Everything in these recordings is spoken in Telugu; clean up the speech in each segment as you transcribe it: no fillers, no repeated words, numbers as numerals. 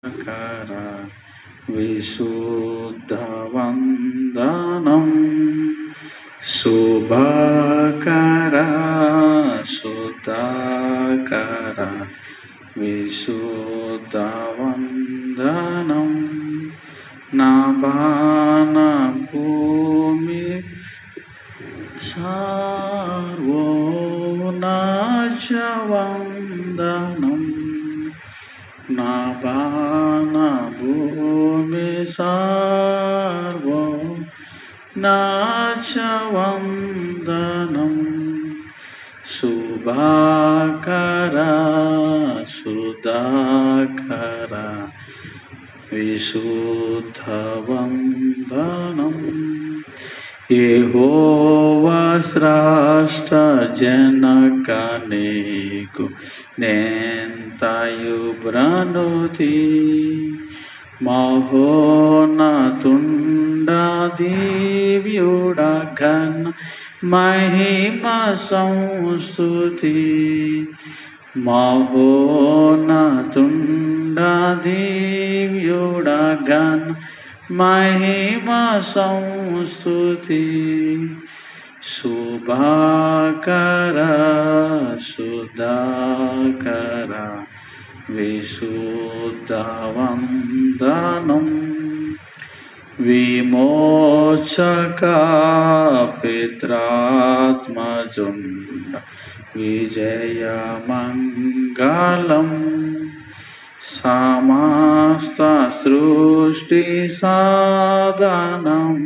कर विशुद्धवन्दनं शुभकर शुद्धकर विशुद्धवन्दनं नभानभूमि सर्वोनाचवन्दनं नभानभूमि सर्वोनाचवन्दनं शुभकर शुद्धकर विशुद्धवन्दनं యెహోవా శ్రేష్ఠ జనకనేకు నేంతయు బ్రనుతి మహోన్నతుండ దివ్యుడ ఘన మహిమ సంస్తుతి మహోన్నతుండ దివ్యుడ ఘన మహిమ సంస్తుతి శుభకర శుద్ధకర విశుద్ధవందనం విమోచక పిత్రాత్మజుండ విజయమంగళం సమస్త సృష్టి సాధనం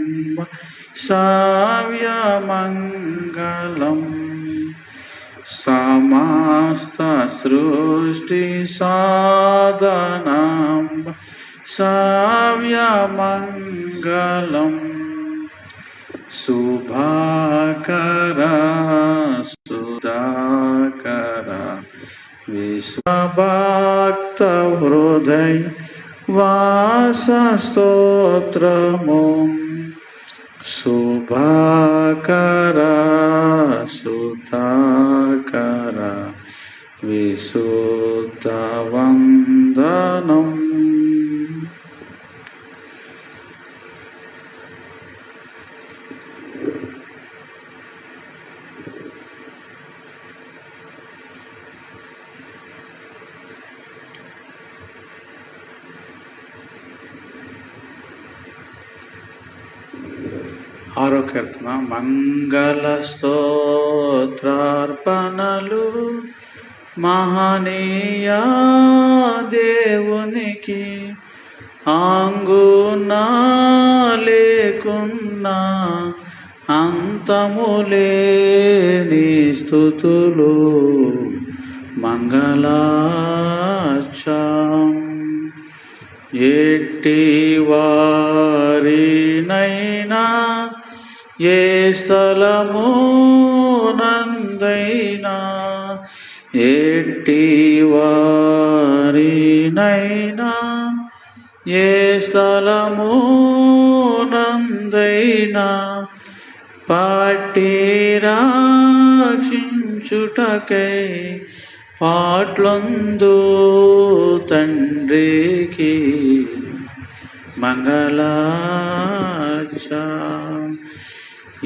సవ్యమంగళం సమస్త సృష్టి సాధనం సవ్యమంగళం శుభకర సుధాకర విశ్వభక్త హృదయ వాసస్తోత్రము శుభకర సుధాకర విశుద్ధవందనం ఆరో కీర్తన మంగళ స్తోత్రార్పణలు మహనీయ దేవునికి ఆంగునా లేకున్నా అంతములేని స్తుతులు మంగళాచం ఎట్టి వారినైనా ఏ స్థలము నందైనా ఎట్టి వారినైనా ఏ స్థలము నందైనా పట్టి రక్షించుటకై పాట్లొందు తండ్రికి మంగళాచం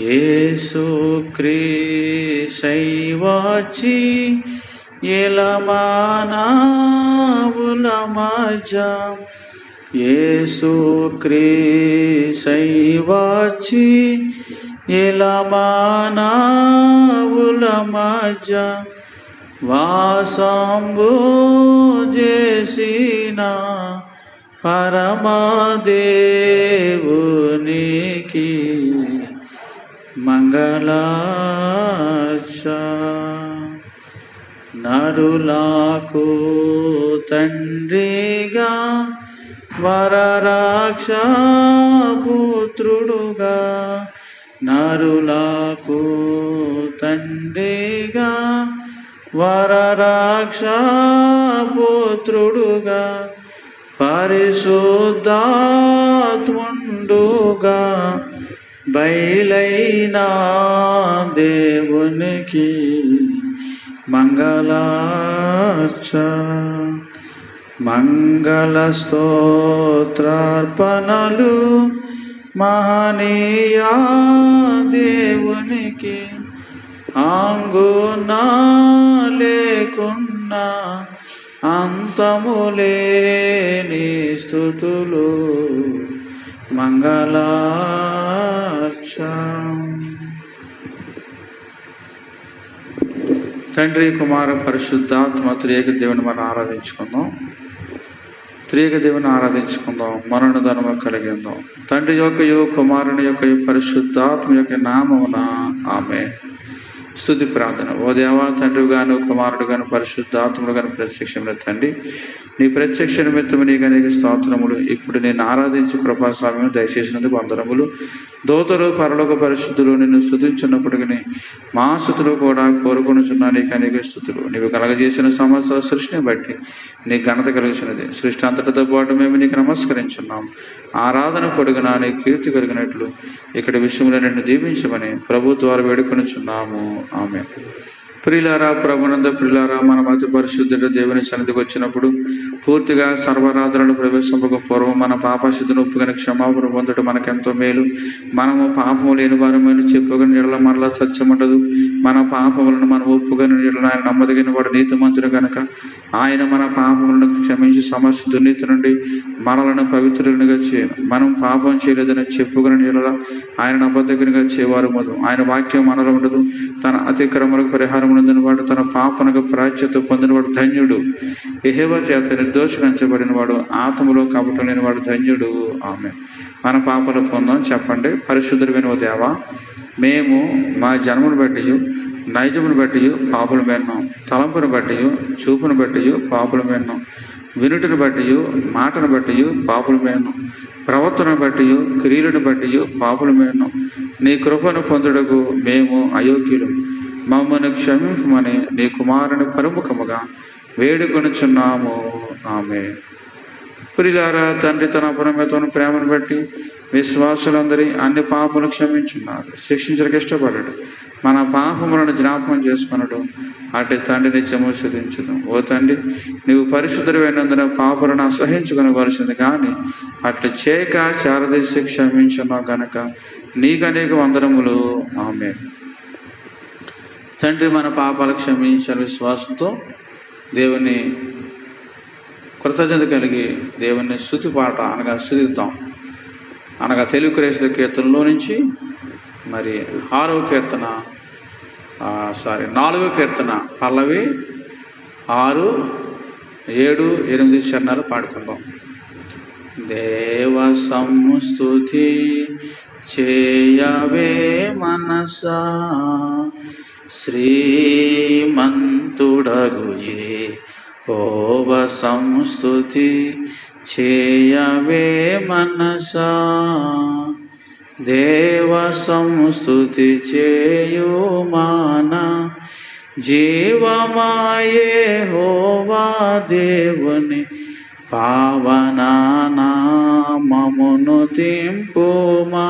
యేసుక్రీస్తు ఎలమానవుల మధ్య యేసుక్రీస్తు ఎలమానవుల మధ్య వాసంబు చేసిన పరమదేవునికి మంగళాచం నరులకు తండ్రిగా వరరక్షపుత్రుడుగా నరులకు తండ్రిగా వరరక్షపుత్రుడుగా పరిశుద్ధాత్ముండుగా బయలైన దేవునికి మంగళాచం మంగళ స్తోత్రార్పణలు మహనీయా దేవునికి. ఆంగునా లేకున్నా అంతములేని స్తుతులు మంగళార్చం. తండ్రి, కుమార, పరిశుద్ధాత్మ త్రియేక దేవుని మనం ఆరాధించుకుందాం. త్రియేక దేవుని ఆరాధించుకుందాం. మరణ ధనము కలిగి ఉందాం. తండ్రి యొక్కయు కుమారుని యొక్క పరిశుద్ధాత్మ యొక్క నామమున ఆమేన్. స్తుతి ప్రార్థన. ఓ దేవా, తండ్రి గాను కుమారుడు గాను పరిశుద్ధాత్ముడు గాను ప్రత్యక్షమైన తండ్రి, నీ ప్రత్యక్ష నిమిత్తము నీకు అనేక స్తోత్రములు. ఇప్పుడు నేను ఆరాధించి కృపాస్వామ్యం దయచేసినందుకు వందనములు. దూతలు పరలోక పరిశుద్ధులు నిన్ను స్తుతించున్నప్పటికీ మా స్తుతులు కూడా కోరుకొనుచున్నా నీకు అనేక స్తుతులు. నీవు కలగజేసిన సమస్త సృష్టిని బట్టి నీ ఘనత కలిగినది. సృష్టి అంతటితో పాటు మేము నీకు నమస్కరించున్నాం. ఆరాధన పొడుగునా నీ కీర్తి కలిగినట్లు ఇక్కడ విషయంలో నిన్ను దీవించమని ప్రభు ద్వారా వేడుకొనుచున్నాము. ఆమె. ప్రియులారా, ప్రభునందు ప్రియులారా, మనం అతి పరిశుద్ధుడు దేవుని సన్నిధికి వచ్చినప్పుడు పూర్తిగా సర్వరాధనలు ప్రవేశింపక పూర్వం మన పాపశుద్ధిని ఒప్పుకొని క్షమాపణ పొందడం మనకెంతో మేలు. మనము పాపము లేని వారమైన చెప్పుకొని నీళ్ళ మరలా సత్యమంటదు. మన పాపములను మనం ఒప్పుకొని నీళ్ళ ఆయన నమ్మదగిన వాడు నీతిమంతుడు కనుక ఆయన మన పాపములను క్షమించి సమస్త దుర్నీతి నుండి మనలను పవిత్రులుగా చేయను. మనం పాపం చేయలేదని చెప్పుకొని నీళ్ళ ఆయన నమ్మదగినగా చేయవారు మొదలు. ఆయన వాక్యం మనలో ఉండదు. తన అతిక్రమలకు పరిహారం వాడు, తన పాపనకు ప్రాచ్యత పొందినవాడు ధన్యుడు. యెహోవా చేత నిర్దోషించబడినవాడు, ఆత్మలో కపటం లేనివాడు ధన్యుడు. ఆమె. మన పాపలు పొందాం. చెప్పండి. పరిశుద్ధుడైన ఓ దేవా, మేము మా జన్మను బట్టి నైజమును బట్టి పాపులు విన్నాం. తలంపును బట్టి చూపును బట్టి పాపులు విన్నాం. వినుటను బట్టి మాటను బట్టి పాపులు విన్నాం. ప్రవర్తనను బట్టి క్రియలను బట్టి పాపులు విన్నాం. నీ కృపను పొందుటకు మేము అయోగ్యులు. మమ్మల్ని క్షమించమని నీ కుమారుని పరముఖముగా వేడుకొనుచున్నాము. ఆమె. ప్రియులారా, తండ్రి తన అపరిమితమైన ప్రేమను బట్టి విశ్వాసులందరి అన్ని పాపములు క్షమించున్నారు. శిక్షించడానికి ఇష్టపడడు. మన పాపములను జ్ఞాపకం చేసుకున్నాడు. అటు తండ్రి నిత్యము స్తుతించుదు. ఓ తండ్రి, నీవు పరిశుద్ధుడైనందున పాపలను అసహించుకొనవలసింది, కానీ అట్లు చేయక చారదీసి క్షమించున్నావు గనక నీకు అనేక వందనములు. ఆమె. తండ్రి మన పాపాలు క్షమించాలి. విశ్వాసంతో దేవుని కృతజ్ఞత కలిగి దేవుని స్తుతి పాట అనగా స్తుతిద్దాం. అనగా తెలుగు క్రైస్తవ కీర్తనలో నుంచి మరి 4వ కీర్తన పల్లవి 6, 7, 8 చరణాలు పాడుకుందాం. దేవ సంస్తుతి చేయవే మనసా, శ్రీమంతుడగు యెహోవ సంస్తుతి చేయవే మనసా. దేవ సంస్తుతి చేయు మాన జీవమా యెహోవా దేవుని పావన నామమును తింపుమా.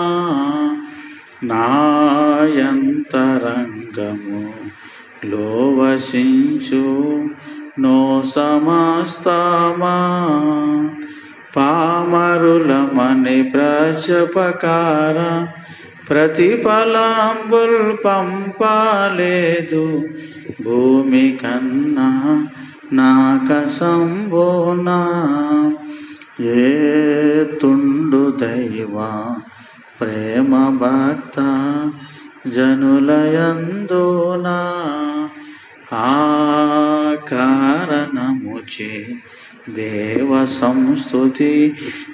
నాయంతరంగము లోవసించు నో సమస్తమా. పామరులమని ప్రజపకార ప్రతిఫలంబుల్ పంపలేదు. భూమి కన్నా నాక సంబోనా. ఏ తుండు దైవా ప్రేమ భక్త జనులయందునా. ఆ కారణముచే దేవ సంస్తుతి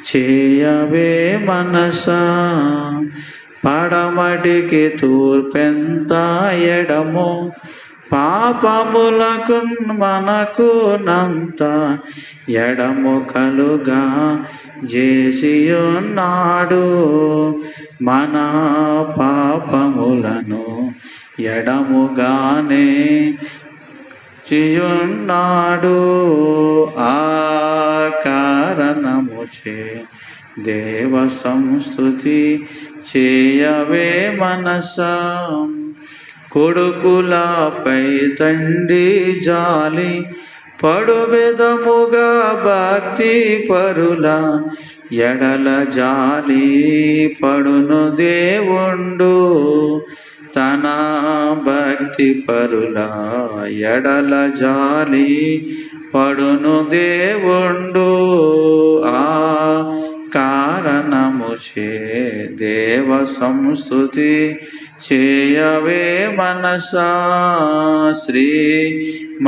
చేయవే మనసా. పడమటికి తూర్పెంత ఎడమో పాపములకు మనకు నంత ఎడము కలుగా చేసియున్నాడు. మన పాపములను ఎడముగానే చేయున్నాడు. ఆ కారణముచే దేవ సంస్తుతి చేయవే మనసా. కొడుకులపై తండ్రి జాలి పడుబెదముగా భక్తి పరుల ఎడల జాలి పడును దేవుండు. తన భక్తి పరుల ఎడల జాలి పడును దేవుండు. ఆ కారణముచే దేవ సంస్తుతి చేయవే మనసా. శ్రీమంతుడగు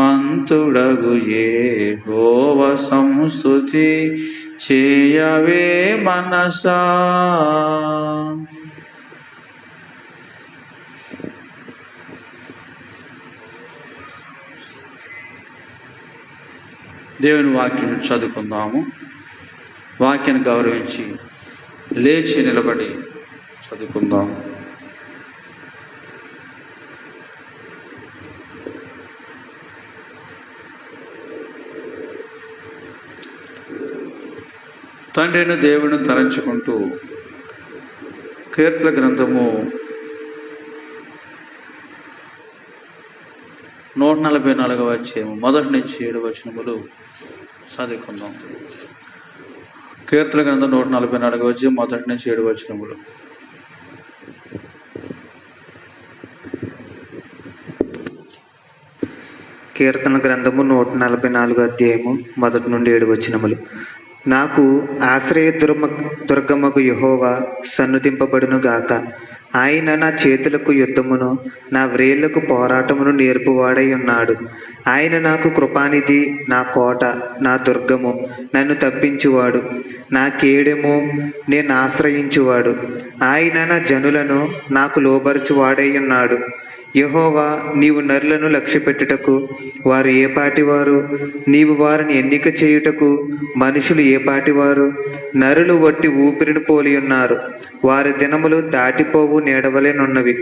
యెహోవ సంస్తుతి చేయవే మనసా. దేవుని వాక్యం చదువుకుందాము. వాక్యాన్ని గౌరవించి లేచి నిలబడి చదువుకుందాం. తండ్రి అయిన దేవుని తలంచుకుంటూ కీర్తన గ్రంథము 144వ అధ్యాయము 1 నుంచి 7 వచనములు చదువుకుందాం. కీర్తన గ్రంథం 144వ అధ్యాయం 1 నుంచి 7 వచనములు. కీర్తన గ్రంథము 144 అధ్యాయము 1 నుండి 7 వచనములు. నాకు ఆశ్రయ దుర్గమగు యెహోవా సన్నుతింపబడును గాక. ఆయన నా చేతులకు యుద్ధమును, నా వ్రేళ్లకు పోరాటమును నేర్పువాడై ఉన్నాడు. ఆయన నాకు కృపానిధి, నా కోట, నా దుర్గము, నన్ను తప్పించువాడు, నా కేడెము, నేను ఆశ్రయించువాడు. ఆయన నా జనులను నాకు లోబరచువాడై ఉన్నాడు. యెహోవా, నీవు నరులను లక్ష్యపెట్టుటకు వారు ఏ పాటివారు? నీవు వారిని ఎన్నిక చేయుటకు మనుషులు ఏ పాటివారు? నరులు వట్టి ఊపిరిని పోలి ఉన్నారు, వారి దినములు దాటిపోవు నీడవలెనున్నవి.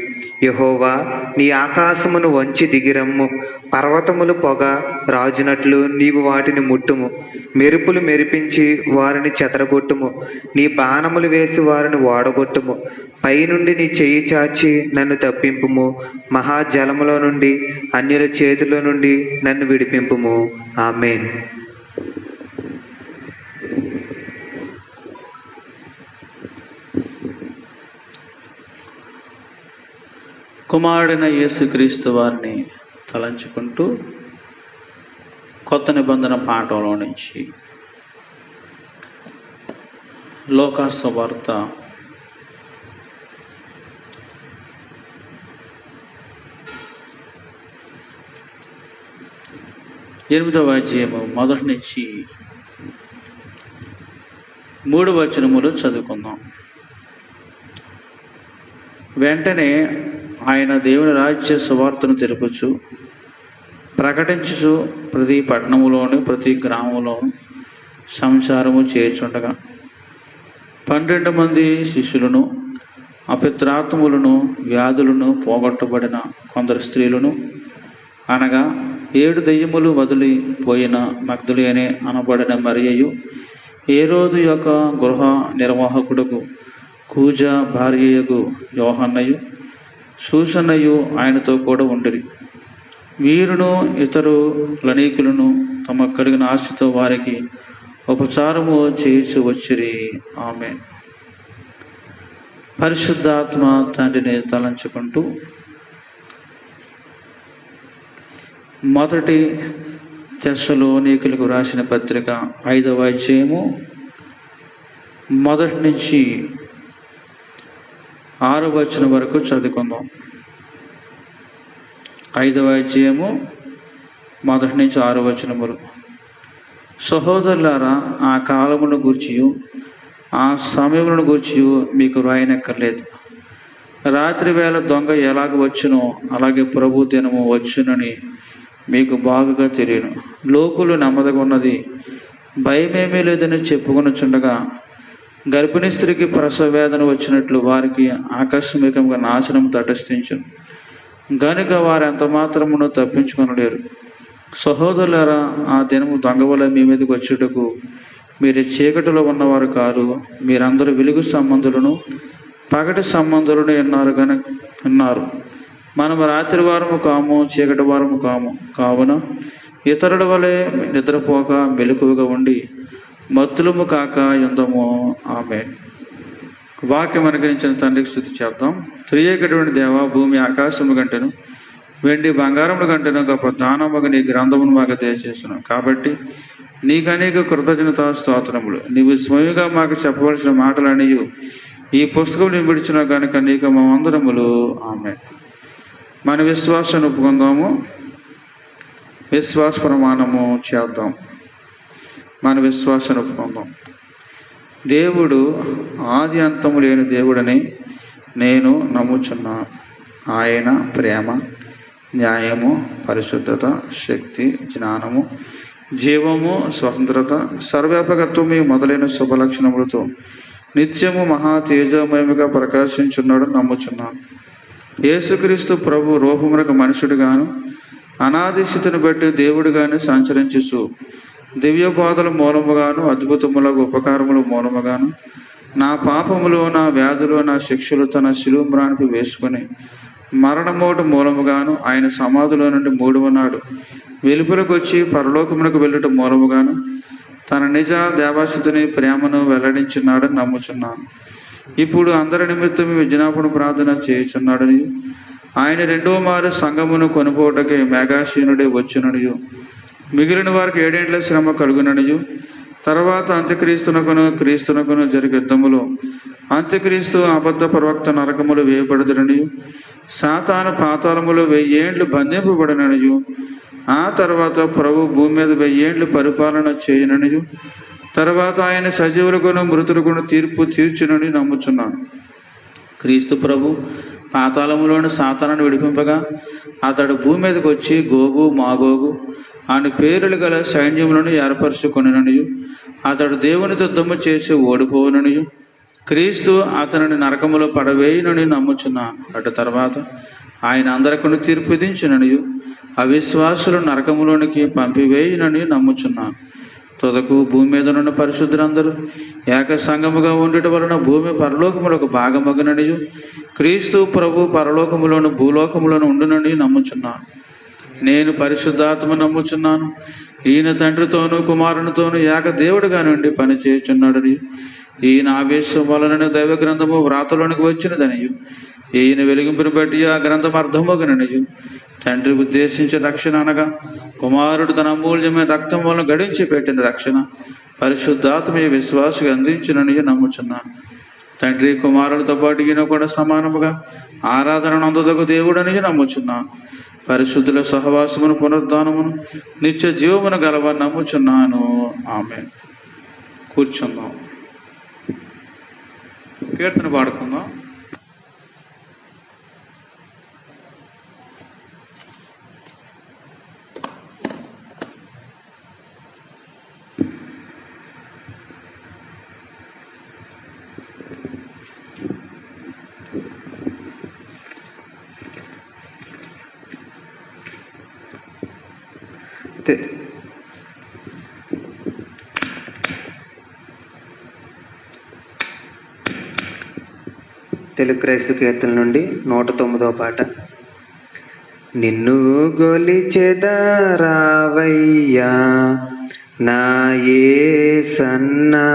యెహోవా, నీ ఆకాశమును వంచి దిగిరమ్ము. పర్వతములు పొగ రాజునట్లు నీవు వాటిని ముట్టుము. మెరుపులు మెరిపించి వారిని చెదరగొట్టుము. నీ బాణములు వేసి వారిని ఓడగొట్టుము. పైనుండి నీ చెయ్యి చాచి నన్ను తప్పింపుము. మహాజలములో నుండి, అన్యుల చేతిలో నుండి నన్ను విడిపింపుము. ఆమేన్. కుమారుడైన యేసుక్రీస్తు వారిని తలంచుకుంటూ కొత్త నిబంధన పాఠంలో నుంచి లోకాసు సువార్త 8వ అధ్యాయము 1 నుంచి 3 వచనములు చదువుకుందాం. వెంటనే ఆయన దేవుని రాజ్య సువార్తను తెలుపుచు ప్రకటించుచు ప్రతి పట్టణములోను ప్రతి గ్రామంలోను సంచారము చేయుచుండగా 12 మంది శిష్యులను, అపవిత్రాత్మలను, వ్యాధులను పోగొట్టబడిన కొందరు స్త్రీలను, అనగా 7 దెయ్యములు వదిలిపోయిన మగ్దలేనే అనబడిన మరియయు, హేరోదు యొక్క గృహ నిర్వాహకుడుకు కూజా భార్యయగు యోహన్నయు, సూసన్నయు ఆయనతో కూడా ఉండిరి. వీరును ఇతరు లనీకులను తమ కలిగిన ఆశతో వారికి ఉపచారము చేయించు వచ్చిరి. ఆమేన్. పరిశుద్ధాత్మ తండ్రిని తలంచుకుంటూ మొదటి తెస్సలోనికీయులకు రాసిన పత్రిక 5వ అధ్యాయము 1 నుంచి 6 వచనం వరకు చదువుకుందాం. 5వ అధ్యాయము 1 నుంచి 6 వచనములు. సహోదరులారా, ఆ కాలమును గూర్చియు ఆ సమయములను గూర్చియు మీకు రాయనక్కర్లేదు. రాత్రి వేళ దొంగ ఎలాగ వచ్చునో అలాగే ప్రభు దినము వచ్చునని మీకు బాగుగా తెలియను. లోకులు నమ్మదగున్నది భయమేమీ లేదని చెప్పుకొనుచుండగా గర్భిణీ స్త్రీకి ప్రసవ వేదన వచ్చినట్లు వారికి ఆకస్మికంగా నాశనం తటస్థించును. గనుక వారు ఎంత మాత్రమును తప్పించుకొనలేరు. సహోదరులారా, ఆ దినము దొంగ వల్ల మీ మీదకి వచ్చుటకు మీరు చీకటిలో ఉన్నవారు కారు. మీరందరూ వెలుగు సంబంధులను పగటి సంబంధులను విన్నారు. మనము రాత్రి వారము కాము, చీకటి వారము కాము. కావున ఇతరుల వలె నిద్రపోక మెలకువగా ఉండి మత్తులము కాక యుందము. ఆమేన్. వాక్యం అనుగ్రహించిన తండ్రికి స్తుతి చేద్దాం. త్రియేకటువంటి దేవ, భూమి ఆకాశము కంటెను వెండి బంగారముల కంటెను గొప్ప దానముగా నీ గ్రంథమును మాకు దయచేసిన కాబట్టి నీకు అనేక కృతజ్ఞతా స్తోత్రములు. నీవు స్వయంగా మాకు చెప్పవలసిన మాటలన్నీ ఈ పుస్తకం విడిచిన కనుక నీకు మా వందనములు. ఆమేన్. మన విశ్వాసాన్ని ఒప్పుకుందాము, విశ్వాస ప్రమాణము చేద్దాం. మన విశ్వాసాన్ని ఒప్పుకుందాం. దేవుడు ఆది అంతము లేని దేవుడని నేను నమ్ముచున్నాను. ఆయన ప్రేమ, న్యాయము, పరిశుద్ధత, శక్తి, జ్ఞానము, జీవము, స్వతంత్రత, సర్వవ్యాపకత్వము మొదలైన శుభలక్షణములతో నిత్యము మహా తేజోమయముగా ప్రకాశించున్నాడు నమ్ముచున్నాను. యేసుక్రీస్తు ప్రభు రూపమునకు మనుషుడుగాను అనాది స్థితిని బట్టి దేవుడిగాను సంచరించుచు దివ్య బోధల మూలముగాను అద్భుతములకు ఉపకారముల మూలముగాను నా పాపములు, నా వ్యాధులు, నా శిక్షలు తన శిలుమ్రానికి వేసుకొని మరణమోటు మూలముగాను ఆయన సమాధిలో నుండి 3వ నాడు వెలుపలకు వచ్చి పరలోకమునకు వెళ్ళుట మూలముగాను తన నిజ దేవాస్థితిని ప్రేమను వెల్లడించున్నాడని నమ్ముచున్నాను. ఇప్పుడు అందరి నిమిత్తం విజ్ఞాపన ప్రార్థన చేయుచున్నాడని ఆయన 2వ మారు సంఘమును కొనుపోటకే మేఘాశీనుడే వచ్చుననియు మిగిలిన వారికి 7 ఏండ్ల శ్రమ కలుగుననియు తర్వాత క్రీస్తునకును జరిగే యుద్ధములో అంత్యక్రీస్తు అబద్ధ ప్రవక్త నరకములు వేయబడుదురనియు సాతాను పాతాళములు 1000 ఏండ్లు బంధింపబడననియు ఆ తర్వాత ప్రభు భూమి మీద 1000 ఏండ్లు పరిపాలన చేయననియు తర్వాత ఆయన సజీవులకును మృతులకును తీర్పు తీర్చునని నమ్ముచున్నాను. క్రీస్తు ప్రభు పాతాళములోని సాతాను విడిపింపగా అతడు భూమి మీదకి వచ్చి గోగు మాగోగు అని పేర్లు గల సైన్యములను ఏర్పరచుకొనిననియు అతడు దేవునితో యుద్ధము చేసి ఓడిపోవుననియు క్రీస్తు అతనిని నరకములో పడవేయునని నమ్ముచున్నాను. అటు తర్వాత ఆయన అందరికీ తీర్పు విధించుననియు అవిశ్వాసులు నరకములోనికి పంపివేయునని నమ్ముచున్నాను. తుదకు భూమి మీద ఉన్న పరిశుద్ధులందరూ ఏక సంఘముగా ఉండటం వలన భూమి పరలోకములకు భాగమగుననియు క్రీస్తు ప్రభు పరలోకములోను భూలోకములోను ఉండునని నమ్ముచున్నాను. నేను పరిశుద్ధాత్మ నమ్ముచున్నాను. ఈయన తండ్రితోనూ కుమారునితోనూ ఏక దేవుడిగా నుండి పనిచేయుచున్నాడని ఈయన ఆవేశం వలన దైవ గ్రంథము వ్రాతలోనికి వచ్చినదనియు ఈయన వెలిగింపును బట్టి ఆ గ్రంథం అర్థమగుననియు తండ్రి ఉద్దేశించిన రక్షణ అనగా కుమారుడు తన అమూల్యమైన రక్తం వలన గడించి పెట్టిన రక్షణ పరిశుద్ధాత్మ విశ్వాసకు అందించునని నమ్ముచున్నాను. తండ్రి కుమారులతో పాటు ఈయన కూడా సమానముగా ఆరాధన నందుదకు దేవుడని నమ్ముచున్నాను. పరిశుద్ధుల సహవాసమును పునరుద్ధానమును నిత్య జీవమును గలవని నమ్ముచున్నాను. ఆమేన్. కూర్చుందాం, కీర్తన పాడుకుందాం. తెలుగు క్రైస్తవ కీర్తన నుండి 109వ పాట. నిన్ను గొలిచెదరావయ్యా నా యేసన్నా,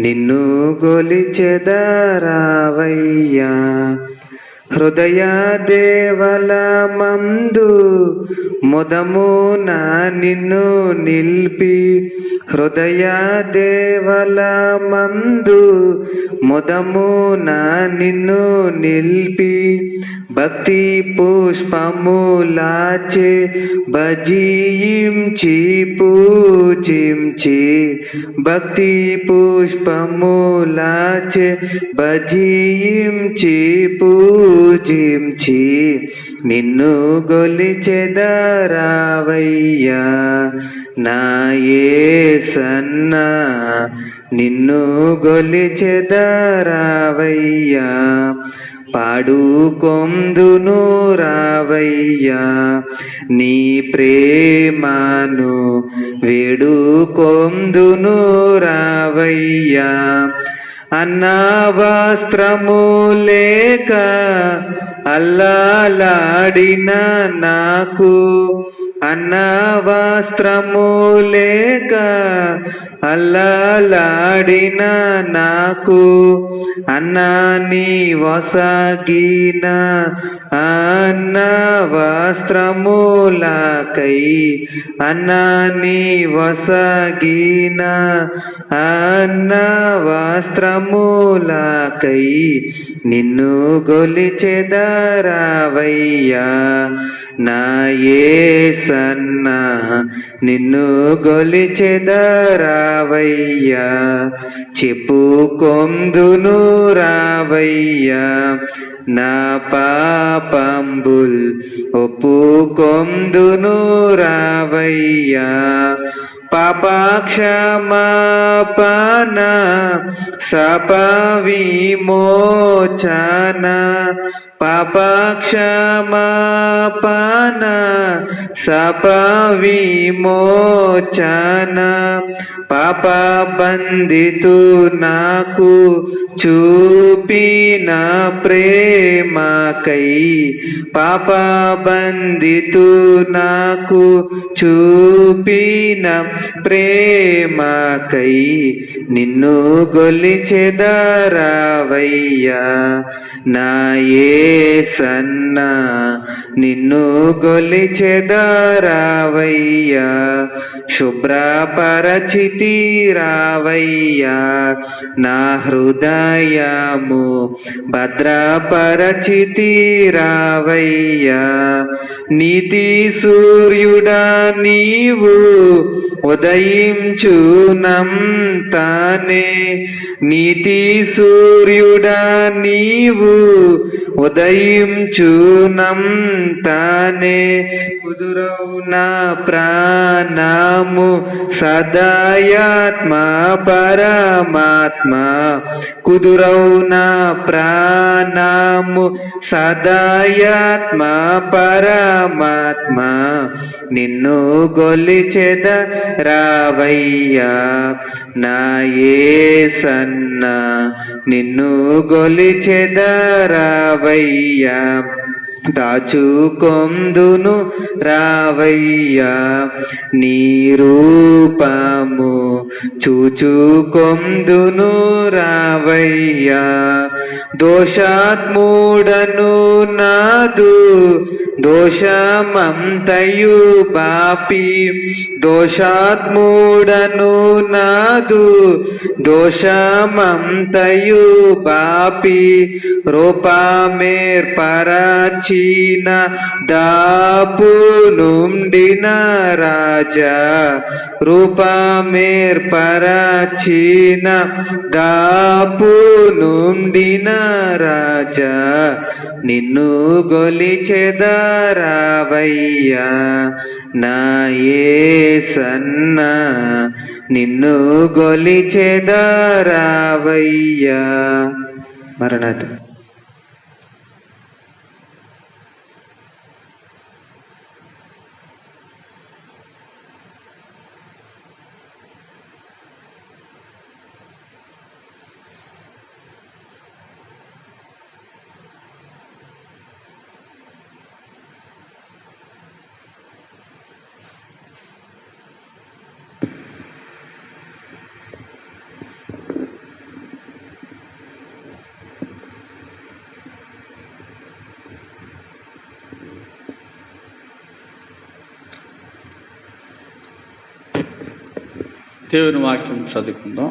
నిన్ను గొలిచెదరావయ్యా హృదయ దేవల మందు ముదమున నిన్ను నిల్పి, హృదయ దేవల మందు ముదమున నిన్ను నిల్పి, భక్తి పుష్పములాచే భజించి పూజించి, భక్తి పుష్పములాచే భజించి పూజించి నిన్ను గొలిచెదరావయ్యా నా యేసన్నా, నిన్ను గొలిచెదరావయ్యా పాడుకొందును రావయ్యా నీ ప్రేమను వేడుకొందును రావయ్యా అన్న వస్త్రము లేక అల్లాలాడిన నాకు, అన్న వస్త్రము లేక అల్లాలాడిన నాకు, అన్నాని వసగిన అన్న వస్త్రములకై, అన్నాని వసగిన అన్న వస్త్రములకై నిన్ను గొలిచెదరావయ్యా నా యేసన్న, నిన్ను గొలిచెదరావయ్యా. చెప్పుకొందును రావయ్యా నా పాపంబుల్ ఒప్పుకొందును రావయ్యా. పాపక్షమాపణ శాప విమోచన, పాపక్షమాపణ శాప విమోచన, పాప బంధితు నాకు చూపిన ప్రేమకై, పాప బంధితు నాకు చూపిన ప్రేమకై నిన్ను గొలిచెదరావయ్యా నా యేసన్న, నిన్ను గొలిచెదరావయ్యా. శుభ్రపరచితి రావయ్యా నా హృదయము, భద్రపరచితి రావయ్యా. నీతి సూర్యుడా నీవు ఉదయించునంతానే, నీతి సూర్యుడా నీవు ఉదయించునంతానే, కుదురవు నా ప్రాణము సదాయాత్మ పరమాత్మ, కుదురవు నా ప్రాణము సదాయాత్మ పరమాత్మ, నిన్ను గొలిచెదరావయ్యా నా యేసన్న, నిన్ను గొలిచెదరావయ్యా. దాచుకొందును రావయ్యా నీ రూపము చూచుకొందును రావయ్యా. దోషాత్ముడను నాదు దోషమంతయు బాపి, దోషాత్ముడను నాదు దోషమంతయు బాపి, రూపమేర్పరచిన దాపు నుండిన రాజా, రూపమేర్పరచిన దాపు నుండిన రాజా, నిన్ను గొలిచెదరావయ్యా నా యేసన్న, నిన్ను గొలిచెదరావయ్యా. మరణాత. దేవుని వాక్యం చదువుకుందాం.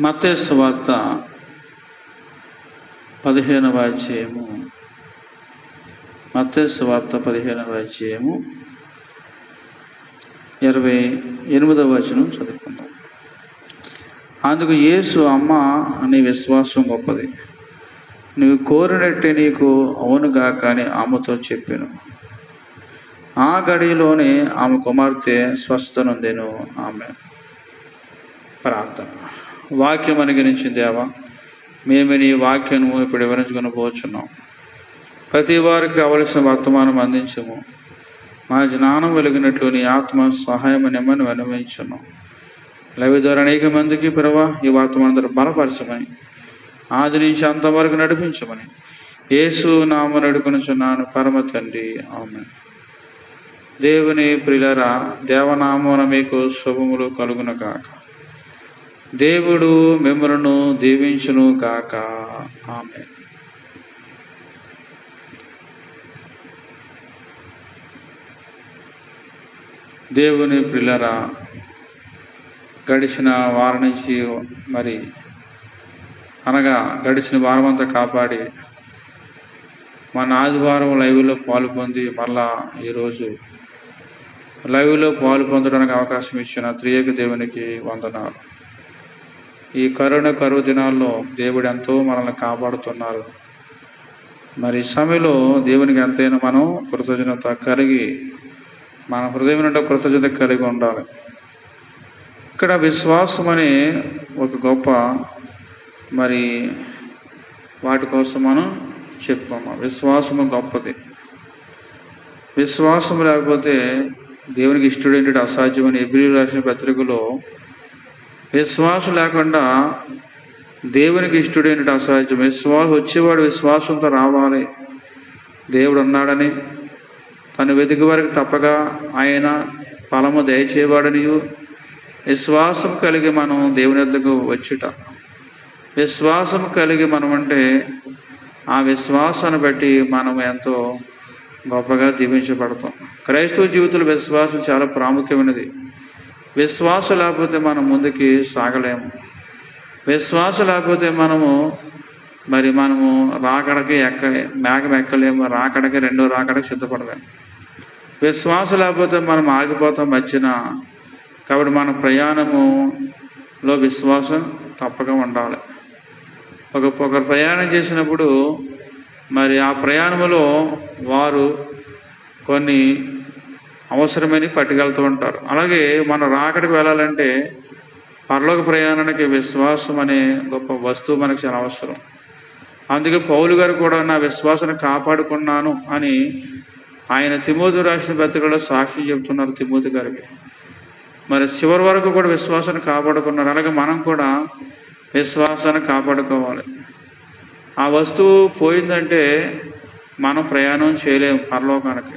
మత్తయి సువార్త 15వ అధ్యాయము, మత్తయి సువార్త 15వ అధ్యాయము 28వ వచనం చదువుకుందాం. అందుకు యేసు, అమ్మ నీ విశ్వాసం గొప్పది, నీవు కోరినట్టే నీకు అవునుగాక అని ఆమెతో చెప్పాను. ఆ గడిలోనే ఆమె కుమార్తె స్వస్థనుందెను. ఆమె ప్రార్థన. వాక్యం అనుగ్రహించిన దేవా, మేము నీ వాక్యం ఇప్పుడు వివరించుకొని పోతున్నాం. ప్రతి వారికి కావలసిన వర్తమానం అందించము. మా జ్ఞానం వెలిగినట్లు నీ ఆత్మ సహాయం నిమ్మని విన్నవించున్నాం. లైవ్ ద్వారా అనేక మందికి ప్రభా ఈ వర్తమానం ద్వారా బలపరచమని, ఆది నుంచి అంతవరకు నడిపించమని యేసు నామమున అడుగుచున్నాను పరమ తండ్రి, ఆమేన్. దేవుని ప్రియులారా, దేవనామమున మీకు శుభములు కలుగును గాక. దేవుడు మిమ్మలను దీవించును గాక. ఆమేన్. దేవుని ప్రియులారా, గడిచిన వారం నుంచి గడిచిన వారం అంతా కాపాడి మన ఆదివారం లైవ్లో పాలు పొంది మళ్ళా ఈరోజు లైవ్లో పాలు పొందడానికి అవకాశం ఇచ్చిన త్రియేక దేవునికి వందనాలు. ఈ కరువు దినాల్లో దేవుడు ఎంతో మనల్ని కాపాడుతున్నారు. మరి ఈ సమయంలో దేవునికి ఎంతైనా మనం కృతజ్ఞత కలిగి, మన హృదయం నుండి కృతజ్ఞత కలిగి ఉండాలి. ఇక్కడ విశ్వాసం అనే ఒక గొప్ప వాటి కోసం మనం చెప్పుకోమా. విశ్వాసము గొప్పది. విశ్వాసం లేకపోతే దేవునికి ఇష్టడేంటి అసాధ్యమని హెబ్రీయులకు రాసిన పత్రికలో, విశ్వాసం లేకుండా దేవునికి ఇష్టడేంటి అసాధ్యం. వచ్చేవాడు విశ్వాసంతో రావాలి. దేవుడు ఉన్నాడని, తను వెతికి వారికి తప్పగా ఆయన ఫలము దయచేవాడని విశ్వాసం కలిగి మనం దేవుని వద్దకు వచ్చుట. విశ్వాసం కలిగి మనం అంటే ఆ విశ్వాసాన్ని బట్టి మనం ఎంతో గొప్పగా దీవించబడతాం. క్రైస్తవ జీవితంలో విశ్వాసం చాలా ప్రాముఖ్యమైనది. విశ్వాసం లేకపోతే మనం ముందుకి సాగలేము. విశ్వాసం లేకపోతే మనము రాకడకి మేఘం ఎక్కలేము, రాకడకి రెండో రాకడకి సిద్ధపడలేము. విశ్వాసం లేకపోతే మనం ఆగిపోతాం మధ్యన. కాబట్టి మన ప్రయాణములో విశ్వాసం తప్పక ఉండాలి. ఒకరు ప్రయాణం చేసినప్పుడు ఆ ప్రయాణంలో వారు కొన్ని అవసరమని పట్టుకెళ్తూ ఉంటారు. అలాగే మనం రాకడికి వెళ్ళాలంటే పరలోక ప్రయాణానికి విశ్వాసం అనే గొప్ప వస్తువు మనకు చాలా అవసరం. అందుకే పౌలు గారు కూడా నా విశ్వాసాన్ని కాపాడుకున్నాను అని ఆయన తిమోతి రాసిన పత్రికలో సాక్షి చెబుతున్నారు తిమోతి గారికి. చివరి వరకు కూడా విశ్వాసాన్ని కాపాడుకున్నారు. అలాగే మనం కూడా విశ్వాసాన్ని కాపాడుకోవాలి. ఆ వస్తువు పోయిందంటే మనం ప్రయాణం చేయలేము పరలోకానికి.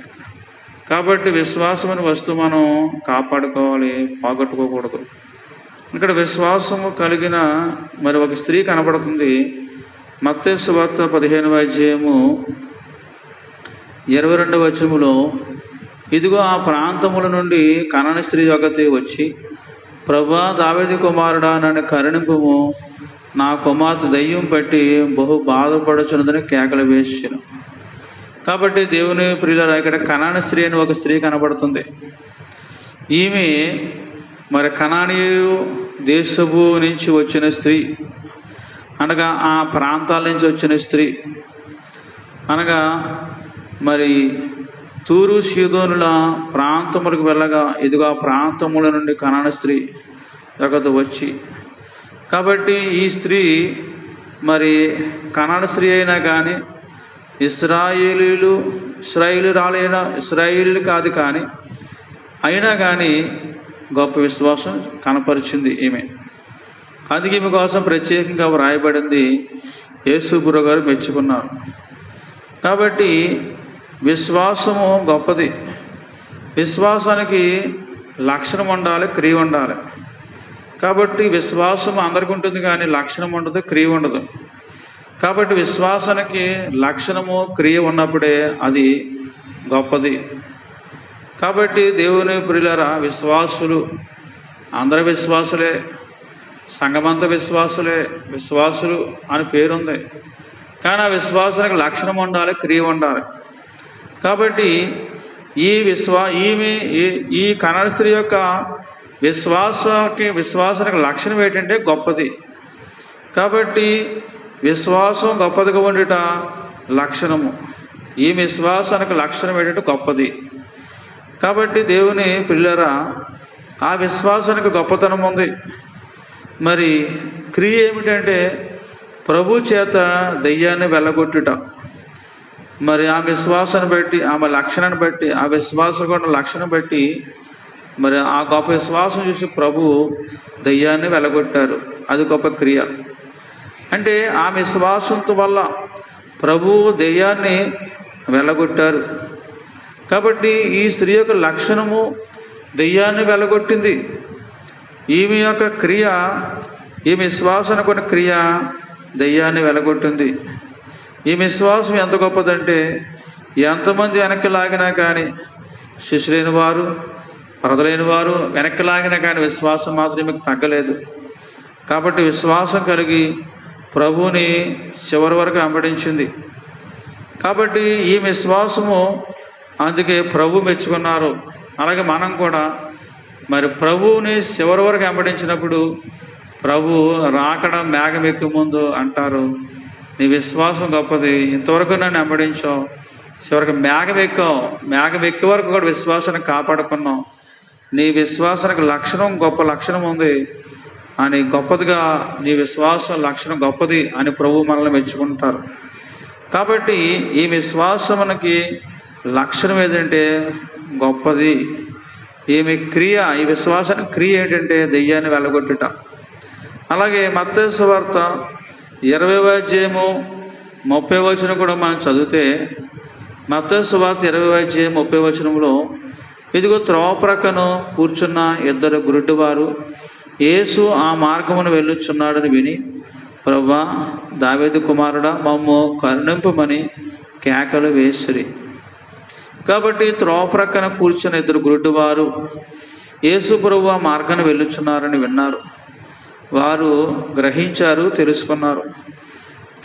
కాబట్టి విశ్వాసం అనే వస్తువు మనం కాపాడుకోవాలి, పోగొట్టుకోకూడదు. ఇక్కడ విశ్వాసము కలిగిన ఒక స్త్రీ కనబడుతుంది. మత్తయి సువార్త 15వ అధ్యాయము 22వ వచనములో, ఇదిగో ఆ ప్రాంతముల నుండి కనాని స్త్రీ ఒకటి వచ్చి, ప్రభువా, దావీదు కుమారుడా, నన్ను కరుణింపుము, నా కుమార్తె దయ్యం పట్టి బహు బాధపడుచున్నదని కేకలు వేసాను. కాబట్టి దేవుని ప్రియులారా, ఇక్కడ కనాని స్త్రీ అని ఒక స్త్రీ కనబడుతుంది. ఈమె కనానీయు దేశపు నుంచి వచ్చిన స్త్రీ, అనగా ఆ ప్రాంతాల నుంచి వచ్చిన స్త్రీ, అనగా తూరు సీదోనుల ప్రాంతములకు వెళ్ళగా ఇదిగో ఆ ప్రాంతముల నుండి కనాని స్త్రీ ఒకటి వచ్చి. కాబట్టి ఈ స్త్రీ కనాని స్త్రీ అయినా కానీ ఇశ్రాయేలీయులు కాదు, కానీ అయినా కానీ గొప్ప విశ్వాసం కనపరిచింది ఈమె. అందుకే ఈమె కోసం ప్రత్యేకంగా వ్రాయబడింది. యేసుప్రభు గారు మెచ్చుకున్నారు. కాబట్టి విశ్వాసము గొప్పది. విశ్వాసానికి లక్షణం ఉండాలి, క్రియ ఉండాలి. కాబట్టి విశ్వాసం అందరికీ ఉంటుంది, కానీ లక్షణం ఉండదు, క్రియ ఉండదు. కాబట్టి విశ్వాసానికి లక్షణము, క్రియ ఉన్నప్పుడే అది గొప్పది. కాబట్టి దేవుని ప్రియులారా, విశ్వాసులు అందరూ విశ్వాసులే, సంఘమంతా విశ్వాసులు అని పేరుంది. కానీ ఆ విశ్వాసానికి లక్షణం ఉండాలి, క్రియ ఉండాలి. కాబట్టి ఈ కనాని స్త్రీ యొక్క విశ్వాసానికి లక్షణం ఏంటంటే గొప్పది. కాబట్టి విశ్వాసం గొప్పదిగా ఉండుట లక్షణము. ఈ విశ్వాసానికి లక్షణం ఏంటంటే గొప్పది. కాబట్టి దేవుని పిల్లరా, ఆ విశ్వాసానికి గొప్పతనం ఉంది. మరి క్రియ ఏమిటంటే ప్రభు చేత దెయ్యాన్ని వెళ్ళగొట్టుట. మరి ఆ విశ్వాసాన్ని బట్టి, ఆమె లక్షణాన్ని బట్టి, ఆ విశ్వాసం కూడా లక్షణం బట్టి, మరి ఆ గొప్ప విశ్వాసం చూసి ప్రభు దెయ్యాన్ని వెళ్ళగొట్టారు. అది గొప్ప క్రియ. అంటే ఆ విశ్వాసంతో వల్ల ప్రభువు దెయ్యాన్ని వెళ్ళగొట్టారు. కాబట్టి ఈ స్త్రీ యొక్క లక్షణము దెయ్యాన్ని వెళ్ళగొట్టింది. ఈమె యొక్క క్రియ, ఈ విశ్వాసానికి ఉన్న క్రియ దెయ్యాన్ని వెళ్ళగొట్టింది. ఈ విశ్వాసం ఎంత గొప్పదంటే ఎంతమంది వెనక్కి లాగినా కానీ, శిష్యులైన వారు, ప్రజలైన వారు వెనక్కి లాగినా కానీ విశ్వాసం మాత్రం మీకు తగ్గలేదు. కాబట్టి విశ్వాసం కలిగి ప్రభువుని చివరి వరకు వెంబడించింది. కాబట్టి ఈ విశ్వాసము అందుకే ప్రభు మెచ్చుకున్నారు. అలాగే మనం కూడా మరి ప్రభువుని చివరి వరకు వెంబడించినప్పుడు ప్రభు రాకడ మేఘం ఎక్కే ముందు అంటారు, నీ విశ్వాసం గొప్పది, ఇంతవరకు నన్ను వెంబడించావు, చివరికి మేఘం ఎక్కావు, మేఘం ఎక్కే వరకు కూడా విశ్వాసాన్ని కాపాడుకున్నావు, నీ విశ్వాసానికి లక్షణం గొప్ప లక్షణం ఉంది అని, గొప్పదిగా నీ విశ్వాసం లక్షణం గొప్పది అని ప్రభు మనల్ని మెచ్చుకుంటారు. కాబట్టి ఈ విశ్వాసమునికి లక్షణం ఏంటంటే గొప్పది. ఈమె క్రియ, ఈ విశ్వాసానికి క్రియ ఏంటంటే దెయ్యాన్ని వెళ్ళగొట్టుట. అలాగే మత్తయి సువార్త 20వ అధ్యాయము 30వ వచనం కూడా మనం చదివితే, మత్తయి సువార్త 20వ అధ్యాయం 30వ వచనంలో, ఇదిగో త్రోవ ప్రక్కను కూర్చున్న ఇద్దరు గురుడివారు యేసు ఆ మార్గమును వెళ్ళుచున్నాడని విని, ప్రభువా, దావీదు కుమారుడా, మమ్ము కరుణింపమని కేకలు వేసిరి. కాబట్టి త్రోవ ప్రక్కన కూర్చున్న ఇద్దరు గురుడివారు యేసు ప్రభువు ఆ మార్గాన్ని వెళ్ళుచున్నారని విన్నారు. వారు గ్రహించారు, తెలుసుకున్నారు.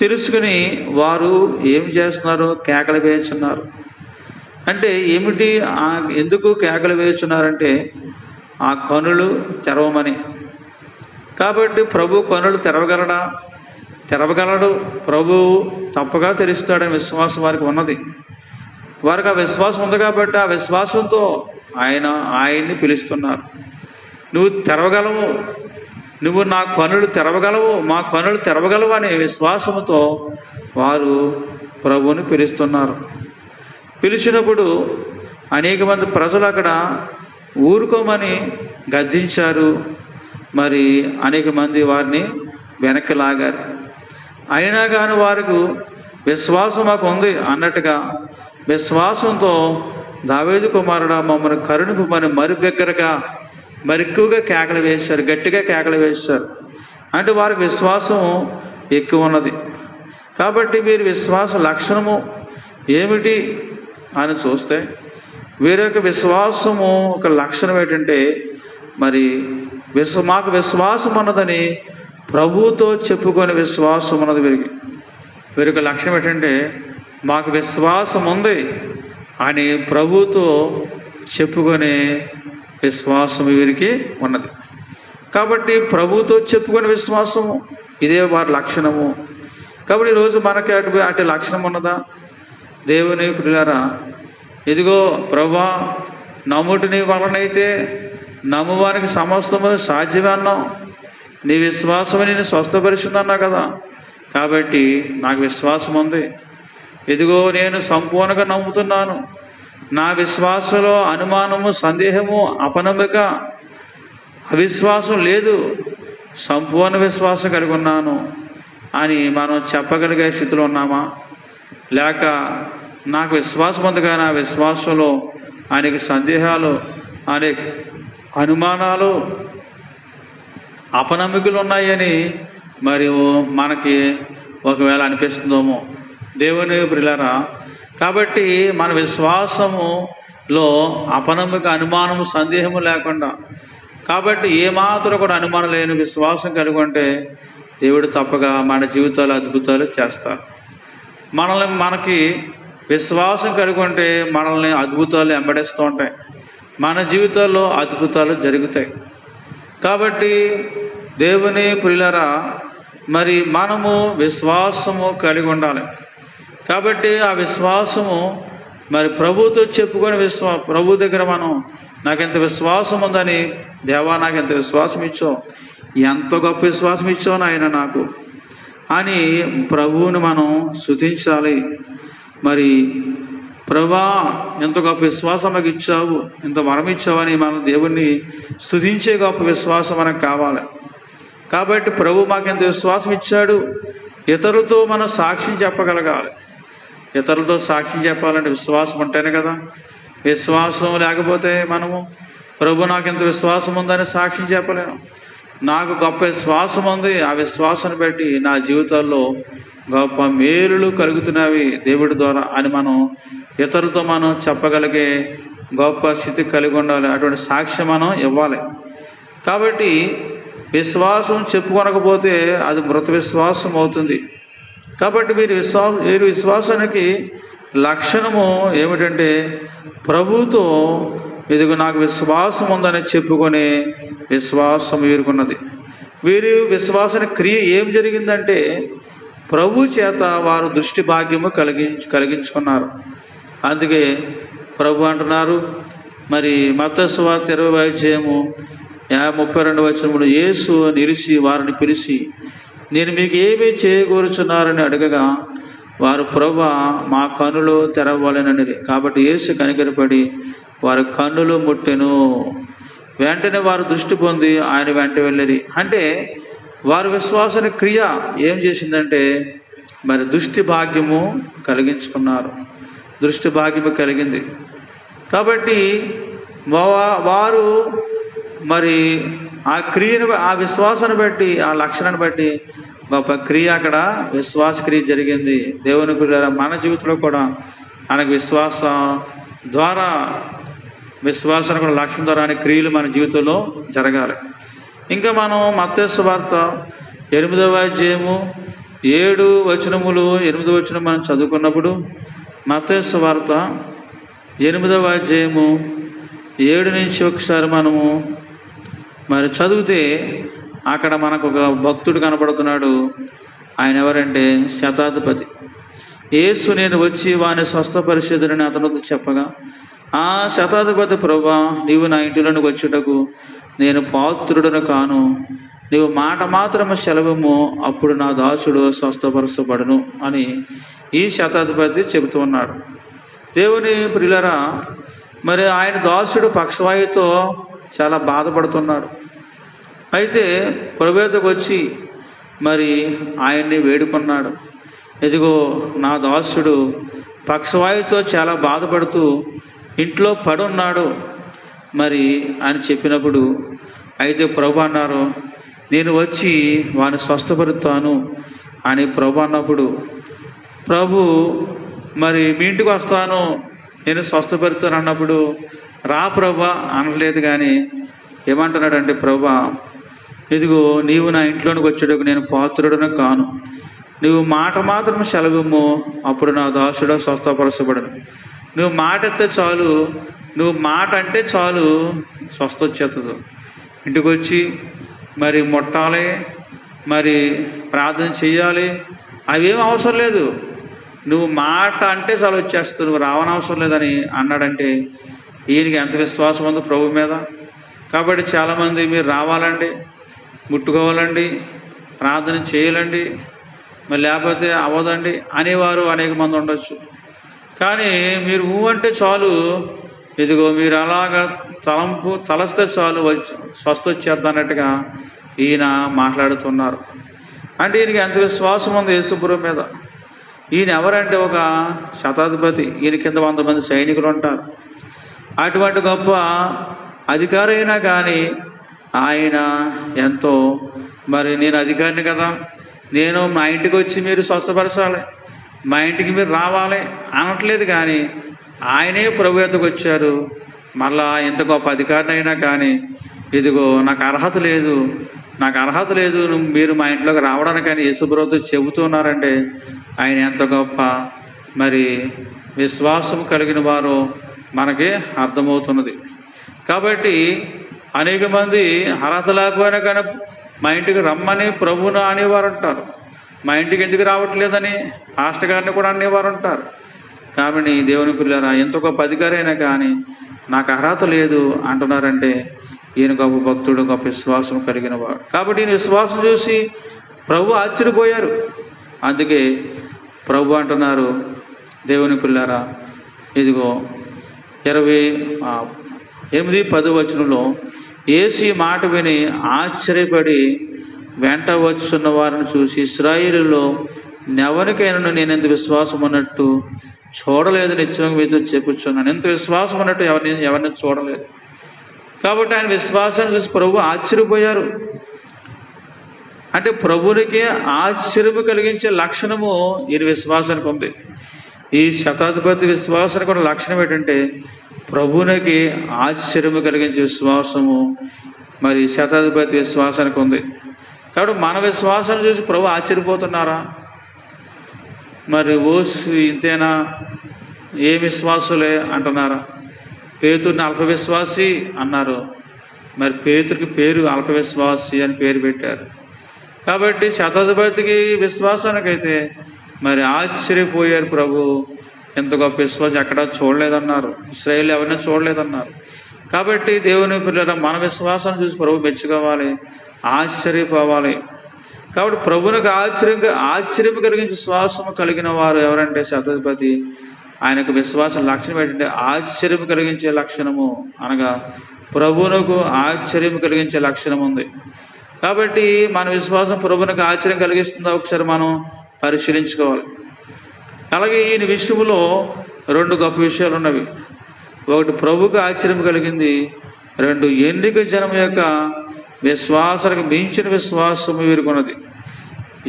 తెలుసుకుని వారు ఏమి చేస్తున్నారు? కేకలు వేయుచున్నారు. అంటే ఏమిటి? ఎందుకు కేకలు వేయుచున్నారంటే ఆ కనులు తెరవమని. కాబట్టి ప్రభు కనులు తెరవగలడా? తెరవగలడు. ప్రభువు తప్పగా తెరుస్తాడని విశ్వాసం వారికి ఉన్నది. వారికి ఆ విశ్వాసం ఉంది కాబట్టి ఆ విశ్వాసంతో ఆయన్ని పిలుస్తున్నారు. నువ్వు తెరవగలవు, నువ్వు నా కనులు తెరవగలవు, మా కనులు తెరవగలవు అనే విశ్వాసంతో వారు ప్రభువుని పిలుస్తున్నారు. పిలిచినప్పుడు అనేక మంది ప్రజలు అక్కడ ఊరుకోమని గద్దించారు. మరి అనేక మంది వారిని వెనక్కి లాగారు. అయినా కానీ వారికి విశ్వాసం మాకు ఉంది అన్నట్టుగా విశ్వాసంతో దావీదు కుమారుడా, మమ్మల్ని కరుణింపమని మరి బిగ్గరగా, మరి ఎక్కువగా కేకలు వేశారు, గట్టిగా కేకలు వేశారు. అంటే వారికి విశ్వాసం ఎక్కువ ఉన్నది. కాబట్టి వీరి విశ్వాస లక్షణము ఏమిటి అని చూస్తే, వీరి యొక్క విశ్వాసము ఒక లక్షణం ఏంటంటే, మరి మాకు విశ్వాసం ఉన్నదని ప్రభువుతో చెప్పుకొని విశ్వాసం ఉన్నది వీరి యొక్క లక్షణం ఏంటంటే, మాకు విశ్వాసం ఉంది అని ప్రభువుతో చెప్పుకునే విశ్వాసం వీరికి ఉన్నది. కాబట్టి ప్రభువుతో చెప్పుకునే విశ్వాసము ఇదే వారి లక్షణము. కాబట్టి ఈరోజు మనకి అటు లక్షణం ఉన్నదా? దేవుని ప్రియులారా, ఇదిగో ప్రభువా, నమ్ముటి వలనైతే నమ్మువానికి సమస్తము సాధ్యమే అన్నావు, నీ విశ్వాసమే నేను స్వస్థపరిచిందన్నావు కదా. కాబట్టి నాకు విశ్వాసం ఉంది. ఇదిగో నేను సంపూర్ణంగా నమ్ముతున్నాను. నా విశ్వాసంలో అనుమానము, సందేహము, అపనమ్మిక, అవిశ్వాసం లేదు, సంపూర్ణ విశ్వాసం కలిగి ఉన్నాను అని మనం చెప్పగలిగే స్థితిలో ఉన్నామా? లేక నాకు విశ్వాసం ఉంది కానీ ఆ విశ్వాసంలో అనేక సందేహాలు, అనేక అనుమానాలు, అపనమ్మికలు ఉన్నాయని మరి మనకి ఒకవేళ అనిపిస్తుందేమో. దేవుని ప్రియులారా, కాబట్టి మన విశ్వాసములో అపనమ్మిక, అనుమానము, సందేహము లేకుండా, కాబట్టి ఏమాత్రం కూడా అనుమానం లేని విశ్వాసం కలిగి ఉంటే దేవుడు తప్పగా మన జీవితాలు అద్భుతాలు చేస్తారు. మనకి విశ్వాసం కలిగి ఉంటే మనల్ని అద్భుతాలు వెంబడిస్తూ ఉంటాయి, మన జీవితాల్లో అద్భుతాలు జరుగుతాయి. కాబట్టి దేవుని ప్రియులారా, మరి మనము విశ్వాసము కలిగి ఉండాలి. కాబట్టి ఆ విశ్వాసము మరి ప్రభుతో చెప్పుకొని ప్రభు దగ్గర మనం నాకు ఎంత విశ్వాసం ఉందని, దేవా నాకు ఎంత విశ్వాసం ఇచ్చావు, ఎంత గొప్ప విశ్వాసం ఇచ్చావు నాయన నాకు అని ప్రభువుని మనం స్తుతించాలి. మరి ప్రభా ఎంత గొప్ప విశ్వాసం మాకు ఇచ్చావు, ఎంత వరం ఇచ్చావని మనం దేవుణ్ణి స్తుతించే గొప్ప విశ్వాసం మనకు కావాలి. కాబట్టి ప్రభు మాకు ఎంత విశ్వాసం ఇచ్చాడు, ఇతరులతో మనం సాక్ష్యం చెప్పగలగాలి. ఇతరులతో సాక్ష్యం చెప్పాలంటే విశ్వాసం ఉంటేనే కదా. విశ్వాసం లేకపోతే మనము ప్రభు నాకు ఎంత విశ్వాసం ఉందని సాక్ష్యం చెప్పలేము. నాకు గొప్ప విశ్వాసం ఉంది, ఆ విశ్వాసాన్ని బట్టి నా జీవితాల్లో గొప్ప మేలులు కలుగుతున్నవి దేవుడి ద్వారా అని మనం ఇతరులతో మనం చెప్పగలిగే గొప్ప స్థితి కలిగి ఉండాలి. అటువంటి సాక్ష్యం మనం ఇవ్వాలి. కాబట్టి విశ్వాసం చెప్పుకొనకపోతే అది మృత విశ్వాసం అవుతుంది. కాబట్టి మీరు విశ్వాసానికి లక్షణము ఏమిటంటే ప్రభువుతో ఇదిగో నాకు విశ్వాసం ఉందని చెప్పుకొని విశ్వాసం వీరుకున్నది. వీరి విశ్వాసన క్రియ ఏం జరిగిందంటే ప్రభు చేత వారు దృష్టి భాగ్యము కలిగించుకున్నారు. అందుకే ప్రభు అంటున్నారు మరి మత్తయి సువార్త 20:32 యేసు నిలిచి వారిని పిలిచి నేను మీకు ఏమి చేయగోరుచున్నారని అడగగా వారు ప్రభువా మా కన్నులు తెరవలెననిరి. కాబట్టి యేసు కనికరపడి వారి కన్నులు ముట్టెను. వెంటనే వారు దృష్టి పొంది ఆయన వెంట వెళ్ళిరి. అంటే వారి విశ్వాసన క్రియ ఏం చేసిందంటే మరి దృష్టి భాగ్యము కలిగించుకున్నారు. దృష్టి భాగ్యము కలిగింది. కాబట్టి వారు మరి ఆ క్రియను, ఆ విశ్వాసాన్ని బట్టి, ఆ లక్షణాన్ని బట్టి గొప్ప క్రియ అక్కడ విశ్వాస క్రియ జరిగింది. దేవుని పిల్లల మన జీవితంలో కూడా మనకు విశ్వాసం ద్వారా, విశ్వాసాన్ని కూడా లక్ష్యం ద్వారా అనే క్రియలు మన జీవితంలో జరగాలి. ఇంకా మనం మత్తయి సువార్త 8:7 మనం చదువుకున్నప్పుడు మత్తయి సువార్త 8:7 నుంచి ఒకసారి మనము మరి చదివితే అక్కడ మనకు ఒక భక్తుడు కనపడుతున్నాడు. ఆయన ఎవరంటే శతాధిపతి. యేసు నేను వచ్చి వాని స్వస్థపరిచేదనని అతనితో చెప్పగా ఆ శతాధిపతి ప్రభువా నీవు నా ఇంటిలోనికి వచ్చుటకు నేను పాత్రుడను కాను, నీవు మాట మాత్రము సెలవుము, అప్పుడు నా దాసుడు స్వస్థపరచబడును అని ఈ శతాధిపతి చెబుతూ ఉన్నాడు. దేవుని ప్రియులారా, మరి ఆయన దాసుడు పక్షవాయుతో చాలా బాధపడుతున్నాడు. అయితే ప్రభువుకు వచ్చి మరి ఆయన్ని వేడుకున్నాడు. ఇదిగో నా దాసుడు పక్షవాయుతో చాలా బాధపడుతూ ఇంట్లో పడున్నాడు మరి అని చెప్పినప్పుడు, అయితే ప్రభు అన్నారు నేను వచ్చి వాని స్వస్థపరుస్తాను అని ప్రభు అన్నప్పుడు, ప్రభు మరి మీ ఇంటికి వస్తాను నేను స్వస్థపరుస్తాను అన్నప్పుడు రా ప్రభా అనలేదు. కానీ ఏమంటున్నాడంటే ప్రభా ఇదిగో నీవు నా ఇంట్లోనికి వచ్చేటప్పుడు నేను పాత్రుడను కాను, నువ్వు మాట మాత్రం సెలవుము, అప్పుడు నా దాసుడు స్వస్థపరచబడను. నువ్వు మాట ఎత్తే చాలు, నువ్వు మాట అంటే చాలు స్వస్థ వచ్చేస్తుంది. ఇంటికి వచ్చి మరి ముట్టాలి, మరి ప్రార్థన చెయ్యాలి, అవేం అవసరం లేదు. నువ్వు మాట అంటే చాలు వచ్చేస్తుంది, నువ్వు రావనవసరం లేదని అన్నాడంటే ఈయనకి ఎంత విశ్వాసం ఉందో ప్రభు మీద. కాబట్టి చాలామంది మీరు రావాలండి, ముట్టుకోవాలండి, ప్రార్థన చేయాలండి, మరి లేకపోతే అవ్వదండి అనేవారు అనేక మంది ఉండొచ్చు. కానీ మీరు అంటే చాలు, ఇదిగో మీరు అలాగా తలస్తే చాలు స్వస్థ వచ్చేద్దన్నట్టుగా ఈయన మాట్లాడుతున్నారు. అంటే ఈయనకి ఎంత విశ్వాసం ఉంది యేసుప్రభు మీద. ఈయన ఎవరంటే ఒక శతాధిపతి, ఈయన కింద 100 మంది సైనికులు ఉంటారు. అటువంటి గొప్ప అధికారి అయినా కానీ ఆయన ఎంతో మరి నేను అధికారిని కదా, నేను మా ఇంటికి వచ్చి మీరు స్వస్థపరచాలి, మా ఇంటికి మీరు రావాలి అనట్లేదు. కానీ ఆయనే ప్రభు యొద్దకు వచ్చారు. మళ్ళా ఎంత గొప్ప అధికారిని అయినా కానీ ఇదిగో నాకు అర్హత లేదు, నాకు అర్హత లేదు మీరు మా ఇంట్లోకి రావడానికని యేసుప్రభుతో చెబుతున్నారంటే ఆయన ఎంత గొప్ప మరి విశ్వాసం కలిగిన వారో మనకి అర్థమవుతున్నది. కాబట్టి అనేక మంది అర్హత లేకపోయినా కానీ మా ఇంటికి రమ్మని ప్రభువును అనేవారు ఉంటారు. మా ఇంటికి ఎందుకు రావట్లేదని పాస్టర్ గారిని కూడా అనేవారు ఉంటారు. కాబట్టి దేవుని పిల్లరా, ఎంత గొప్ప అధికారైనా కానీ నాకు అర్హత లేదు అంటున్నారంటే ఈయన గొప్ప భక్తుడు, గొప్ప విశ్వాసం కలిగిన వాడు. కాబట్టి ఈయన విశ్వాసం చూసి ప్రభు ఆశ్చర్యపోయారు. అందుకే ప్రభు అంటున్నారు, దేవుని పిల్లరా, ఇదిగో 28-10 వచనంలో యేసు ఈ మాట విని ఆశ్చర్యపడి వెంట వచ్చున్న వారిని చూసి, ఇశ్రాయేలులో ఎవరికైనా నేను ఎంత విశ్వాసం అన్నట్టు చూడలేదు, నిత్యంగా మీతో చెప్పుచున్నాను. ఎంత విశ్వాసం అన్నట్టు ఎవరిని చూడలేదు. కాబట్టి ఆయన విశ్వాసాన్ని చూసి ప్రభు ఆశ్చర్యపోయారు. అంటే ప్రభునికి ఆశ్చర్యము కలిగించే లక్షణము ఈయన విశ్వాసానికి ఉంది. ఈ శతాధిపతి విశ్వాసానికి కూడా లక్షణం ఏంటంటే ప్రభునికి ఆశ్చర్యము కలిగించే విశ్వాసము మరి శతాధిపతి విశ్వాసానికి ఉంది. కాబట్టి మన విశ్వాసాన్ని చూసి ప్రభు ఆశ్చర్యపోతున్నారా? మరి ఓసు ఇంతేనా, ఏ విశ్వాసులే అంటున్నారా? పేతురుని అల్పవిశ్వాసి అన్నారు. మరి పేతురికి పేరు అల్పవిశ్వాసి అని పేరు పెట్టారు. కాబట్టి శతాధిపతికి విశ్వాసానికైతే మరి ఆశ్చర్యపోయారు ప్రభు. ఎంత గొప్ప విశ్వాసం ఎక్కడా చూడలేదన్నారు, ఇశ్రాయేలు ఎవరిని చూడలేదన్నారు. కాబట్టి దేవుని పిల్లల మన విశ్వాసాన్ని చూసి ప్రభు మెచ్చుకోవాలి, ఆశ్చర్యపోవాలి. కాబట్టి ప్రభునికి ఆశ్చర్యం కలిగించే విశ్వాసం కలిగిన వారు ఎవరంటే శతాధిపతి. ఆయనకు విశ్వాసం లక్షణం ఏంటంటే ఆశ్చర్యం కలిగించే లక్షణము, అనగా ప్రభువునకు ఆశ్చర్యం కలిగించే లక్షణం ఉంది. కాబట్టి మన విశ్వాసం ప్రభువునికి ఆశ్చర్యం కలిగిస్తుందా ఒకసారి మనం పరిశీలించుకోవాలి. అలాగే ఈయన విషయంలో 2 గొప్ప విషయాలు ఉన్నవి. ఒకటి ప్రభువుకు ఆశ్చర్యం కలిగింది, 2 ఎన్నిక జనం యొక్క విశ్వాసానికి మించిన విశ్వాసము వీరుకున్నది.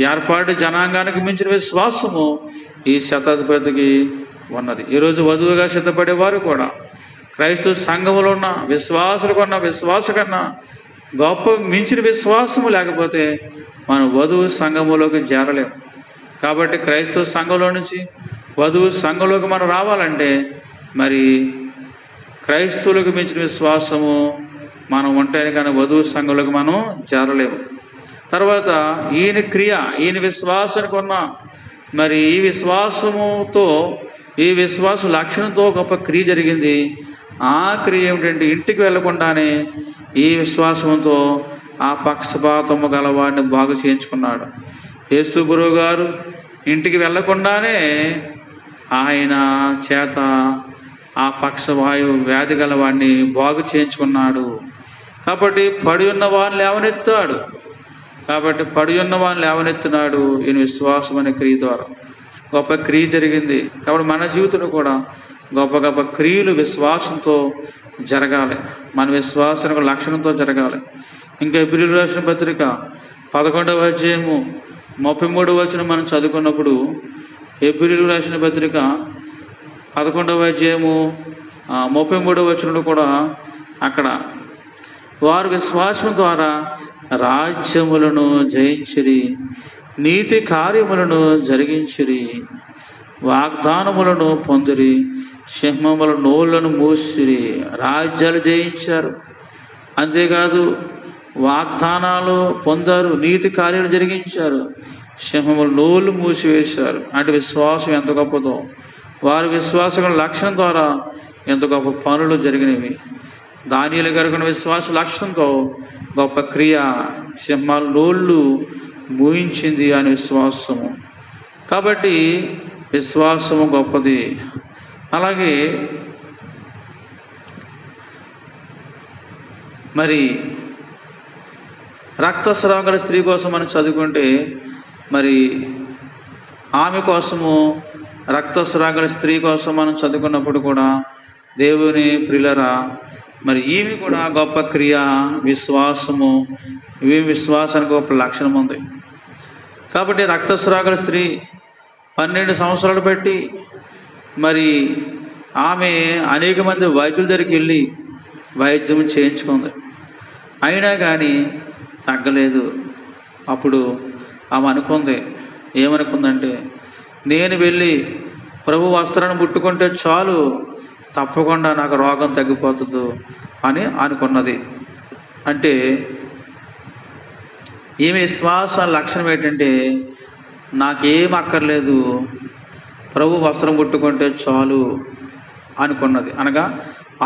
ఏర్పాటు జనాంగానికి మించిన విశ్వాసము ఈ శతాధిపతికి ఉన్నది. ఈరోజు వధువుగా సిద్ధపడేవారు కూడా క్రైస్తవ సంఘములో ఉన్న విశ్వాసులు కొన్న విశ్వాస కన్నా గొప్ప మించిన విశ్వాసము లేకపోతే మనం వధువు సంఘములోకి చేరలేము. కాబట్టి క్రైస్తవ సంఘంలో నుంచి వధువు సంఘంలోకి మనం రావాలంటే మరి క్రైస్తవులకు మించిన విశ్వాసము మనం ఉంటేనే కానీ వధువు సంఘంలోకి మనం చేరలేము. తర్వాత ఈయన క్రియ, ఈయన విశ్వాసానికి ఉన్న మరి ఈ విశ్వాసముతో, ఈ విశ్వాస లక్షణంతో గొప్ప క్రియ జరిగింది. ఆ క్రియ ఏమిటంటే ఇంటికి వెళ్లకుండానే ఈ విశ్వాసంతో ఆ పక్షపాతము గలవాడిని బాగు చేయించుకున్నాడు. యేసు గురువు గారు ఇంటికి వెళ్లకుండానే ఆయన చేత ఆ పక్షవాయు వ్యాధి గలవాడిని బాగు చేయించుకున్నాడు. కాబట్టి పడి ఉన్న వారిని లేవనెత్తాడు. ఈయన విశ్వాసం అనే క్రియ ద్వారా గొప్ప క్రియ జరిగింది. కాబట్టి మన జీవితంలో కూడా గొప్ప గొప్ప క్రియలు విశ్వాసంతో జరగాలి, మన విశ్వాసానికి లక్షణంతో జరగాలి. ఇంకా హెబ్రీయులకు రాసిన పత్రిక 11వ అధ్యాయము 33వ వచనం మనం చదువుకున్నప్పుడు, హెబ్రీయులకు రాసిన పత్రిక 11వ అధ్యాయము 33వ వచనంలో కూడా అక్కడ వారు విశ్వాసం ద్వారా రాజ్యములను జయించిరి, నీతి కార్యములను జరిగించిరి, వాగ్దానములను పొందిరి, సింహముల నోళ్లను మూసిరి. రాజ్యాలు జయించారు, అంతేకాదు వాగ్దానాలు పొందారు, నీతి కార్యాలు జరిగించారు, సింహముల నోళ్ళు మూసివేశారు. అంటే విశ్వాసం ఎంత గొప్పదో, వారి విశ్వాసం లక్షణం ద్వారా ఎంత గొప్ప పనులు జరిగినవి. దానియేలు గారికి విశ్వాస లక్షణంతో గొప్ప క్రియ, సింహాల నోళ్ళు మూయించింది అని విశ్వాసము. కాబట్టి విశ్వాసము గొప్పది. అలాగే మరి రక్తస్రావం గల స్త్రీ కోసం మనం చదువుకుంటే, మరి ఆమె కోసము, రక్తస్రావం గల స్త్రీ కోసం మనం చదువుకున్నప్పుడు కూడా దేవుని ప్రియులరా, మరి ఈమె కూడా గొప్ప క్రియ, విశ్వాసము, ఈమె విశ్వాసానికి గొప్ప లక్షణం ఉంది. కాబట్టి రక్తస్రావం గల స్త్రీ 12 సంవత్సరాలు బట్టి మరి ఆమె అనేక మంది వైద్యుల దగ్గరికి వెళ్ళి వైద్యం చేయించుకుంది, అయినా కానీ తగ్గలేదు. అప్పుడు ఆమె అనుకుంది, ఏమనుకుందంటే, నేను వెళ్ళి ప్రభు వస్త్రాన్ని ముట్టుకుంటే చాలు, తప్పకుండా నాకు రోగం తగ్గిపోతుంది అని అనుకున్నది. అంటే ఈమె విశ్వాస లక్షణం ఏంటంటే నాకేం అక్కర్లేదు, ప్రభు వస్త్రం ముట్టుకుంటే చాలు అనుకున్నది. అనగా